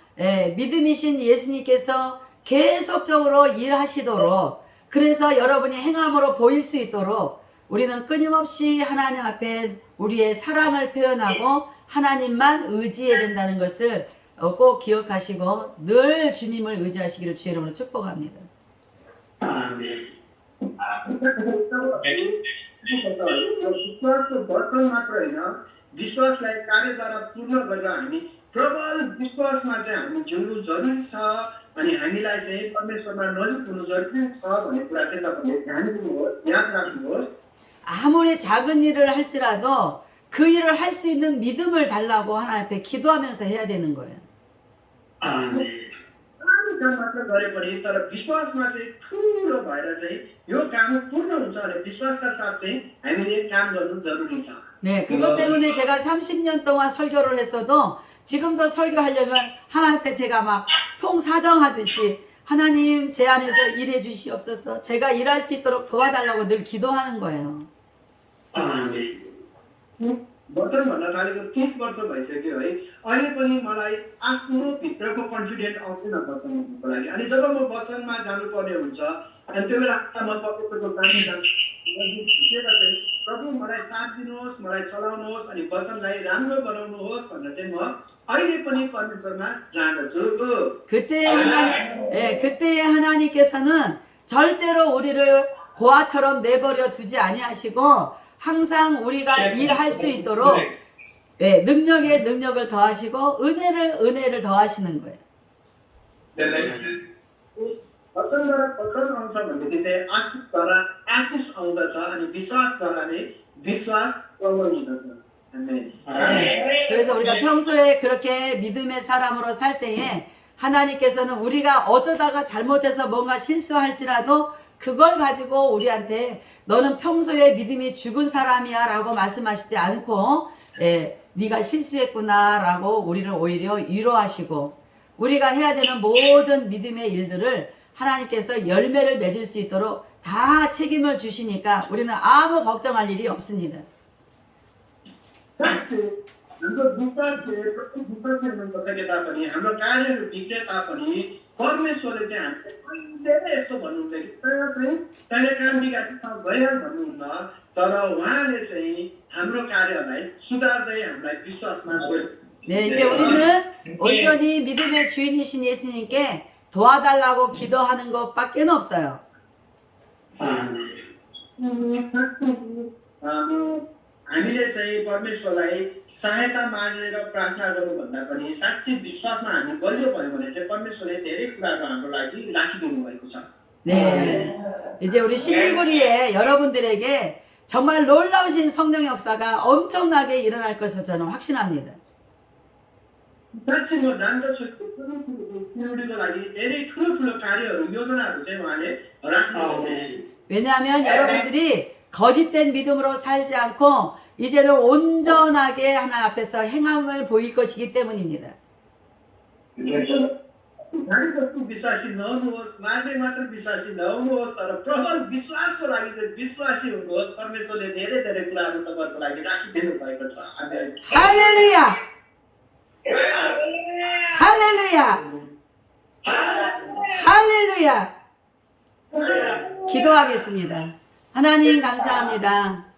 믿음이신 예수님께서 계속적으로 일하시도록 그래서 여러분이 행함으로 보일 수 있도록 우리는 끊임없이 하나님 앞에 우리의 사랑을 표현하고 하나님만 의지해야 된다는 것을 꼭 기억하시고 늘 주님을 의지하시기를 주의 이름으로 축복합니다. 아멘. विश्वासको वर्तन मात्र होइन विश्वासलाई कार्यद्वारा पूर्ण गरेर हामी प्रबल विश्वासमा चाहिँ हामी जिउनु जरुरी छ अनि हामीलाई चाहिँ परमेश्वरमा नजिक हुनु जरुरी छ भन्ने कुरा चाहिँ तपाईले ध्यान दिनुहोस् याद राख्नुहोस्. 아무리 작은 일을 할지라도 그 일을 할 수 있는 믿음을 달라고 하나님 앞에 기도하면서 해야 되는 거예요. 아멘. सानो काम मात्र गरे पनि तर विश्वासमा चाहिँ ठुलो भएर चाहिँ यो काम पूर्ण हुन्छ भने विश्वासका साथ चाहिँ हामीले काम गर्नु जरुरी छ। 네, 그것 때문에 제가 30년 동안 설교를 했어도 지금도 설교하려면 하나님께 제가 막 통사정하듯이 하나님 제 안에서 일해 주시옵소서. 제가 일할 수 있도록 도와달라고 늘 기도하는 거예요. 아멘. वचन भन्न थालेको 30 वर्ष भइसक्यो है। अहिले पनि मलाई आफ्नो भित्रको कन्फिडेन्ट आउँदैन वचनको लागि। अनि जब म वचनमा जानुपर्ने हुन्छ अनि त्यो बेला म तपाईँको काममा झुकेर चाहिँ प्रभु मलाई साथ दिनुहोस्, मलाई चलाउनुहोस् अनि वचनलाई राम्रो बनाउनुहोस् भनेर चाहिँ म अहिले पनि परमेश्वरमा जाँदछु। 그때의 하나님께서는 절대로 우리를 고아처럼 내버려 두지 아니하시고 항상 우리가 일할 수 있도록 능력에 능력을 더하시고 은혜를 더하시는 거예요. वचनबाट वचन आउँछ भनेदेखि चाहिँ आशिषद्वारा आशिष आउँदछ अनि विश्वासद्वारा नै विश्वास प्रबल हुँदछ। 네, 그래서 우리가 평소에 그렇게 믿음의 사람으로 살 때에 하나님께서는 우리가 어쩌다가 잘못해서 뭔가 실수할지라도 그걸 가지고 우리한테 너는 평소에 믿음이 죽은 사람이야 라고 말씀하시지 않고 네가 실수했구나 라고 우리를 오히려 위로하시고 우리가 해야 되는 모든 믿음의 일들을 하나님께서 열매를 맺을 수 있도록 다 책임을 주시니까 우리는 아무 걱정할 일이 없습니다. हाम्रो विश्वास नसके तापनि हाम्रो कार्यहरू बिग्रे तापनि परमेश्वरले चाहिँ हामीले कहिले यस्तो भन्नुहुँदैन कि तैँले काम बिगार्नु भइहाल भन्नुहुन्न, तर उहाँले चाहिँ हाम्रो कार्यहरूलाई सुधार्दै हामीलाई विश्वासमा 네, 이제 우리는 온전히 믿음의 주인이신 예수님께 도와달라고 기도하는 것밖에 없어요. हामीले चाहिँ परमेश्वरलाई सहायता मागेर प्रार्थना गर्नुभन्दा पनि साँच्चै विश्वासमा हामी बलियो भयो भने चाहिँ परमेश्वरले धेरै कुराहरू हाम्रो लागि राखिदिनु भएको छ। 네, 이제 우리 실리구리에 여러분들에게 정말 놀라우신 성령의 역사가 엄청나게 일어날 것을 저는 확신합니다. साँच्चै म जान्दछु सिलगढीको लागि धेरै ठुलो कार्यहरू योजनाहरू चाहिँ उहाँले राख्नु। 왜냐하면 여러분들이 거짓된 믿음으로 살지 않고 이제는 온전하게 하나님 앞에서 행함을 보일 것이기 때문입니다. विश्वासी नहुनुहोस्, मार्ने मात्र विश्वासी नहुनुहोस्, तर प्रबल विश्वासको लागि चाहिँ विश्वासी हुनुहोस्। परमेश्वरले धेरै धेरै कुराहरू तपाईँहरूको लागि राखिदिनु भएको छ। 할렐루야! 할렐루야! 할렐루야! 기도하겠습니다. 하나님 감사합니다.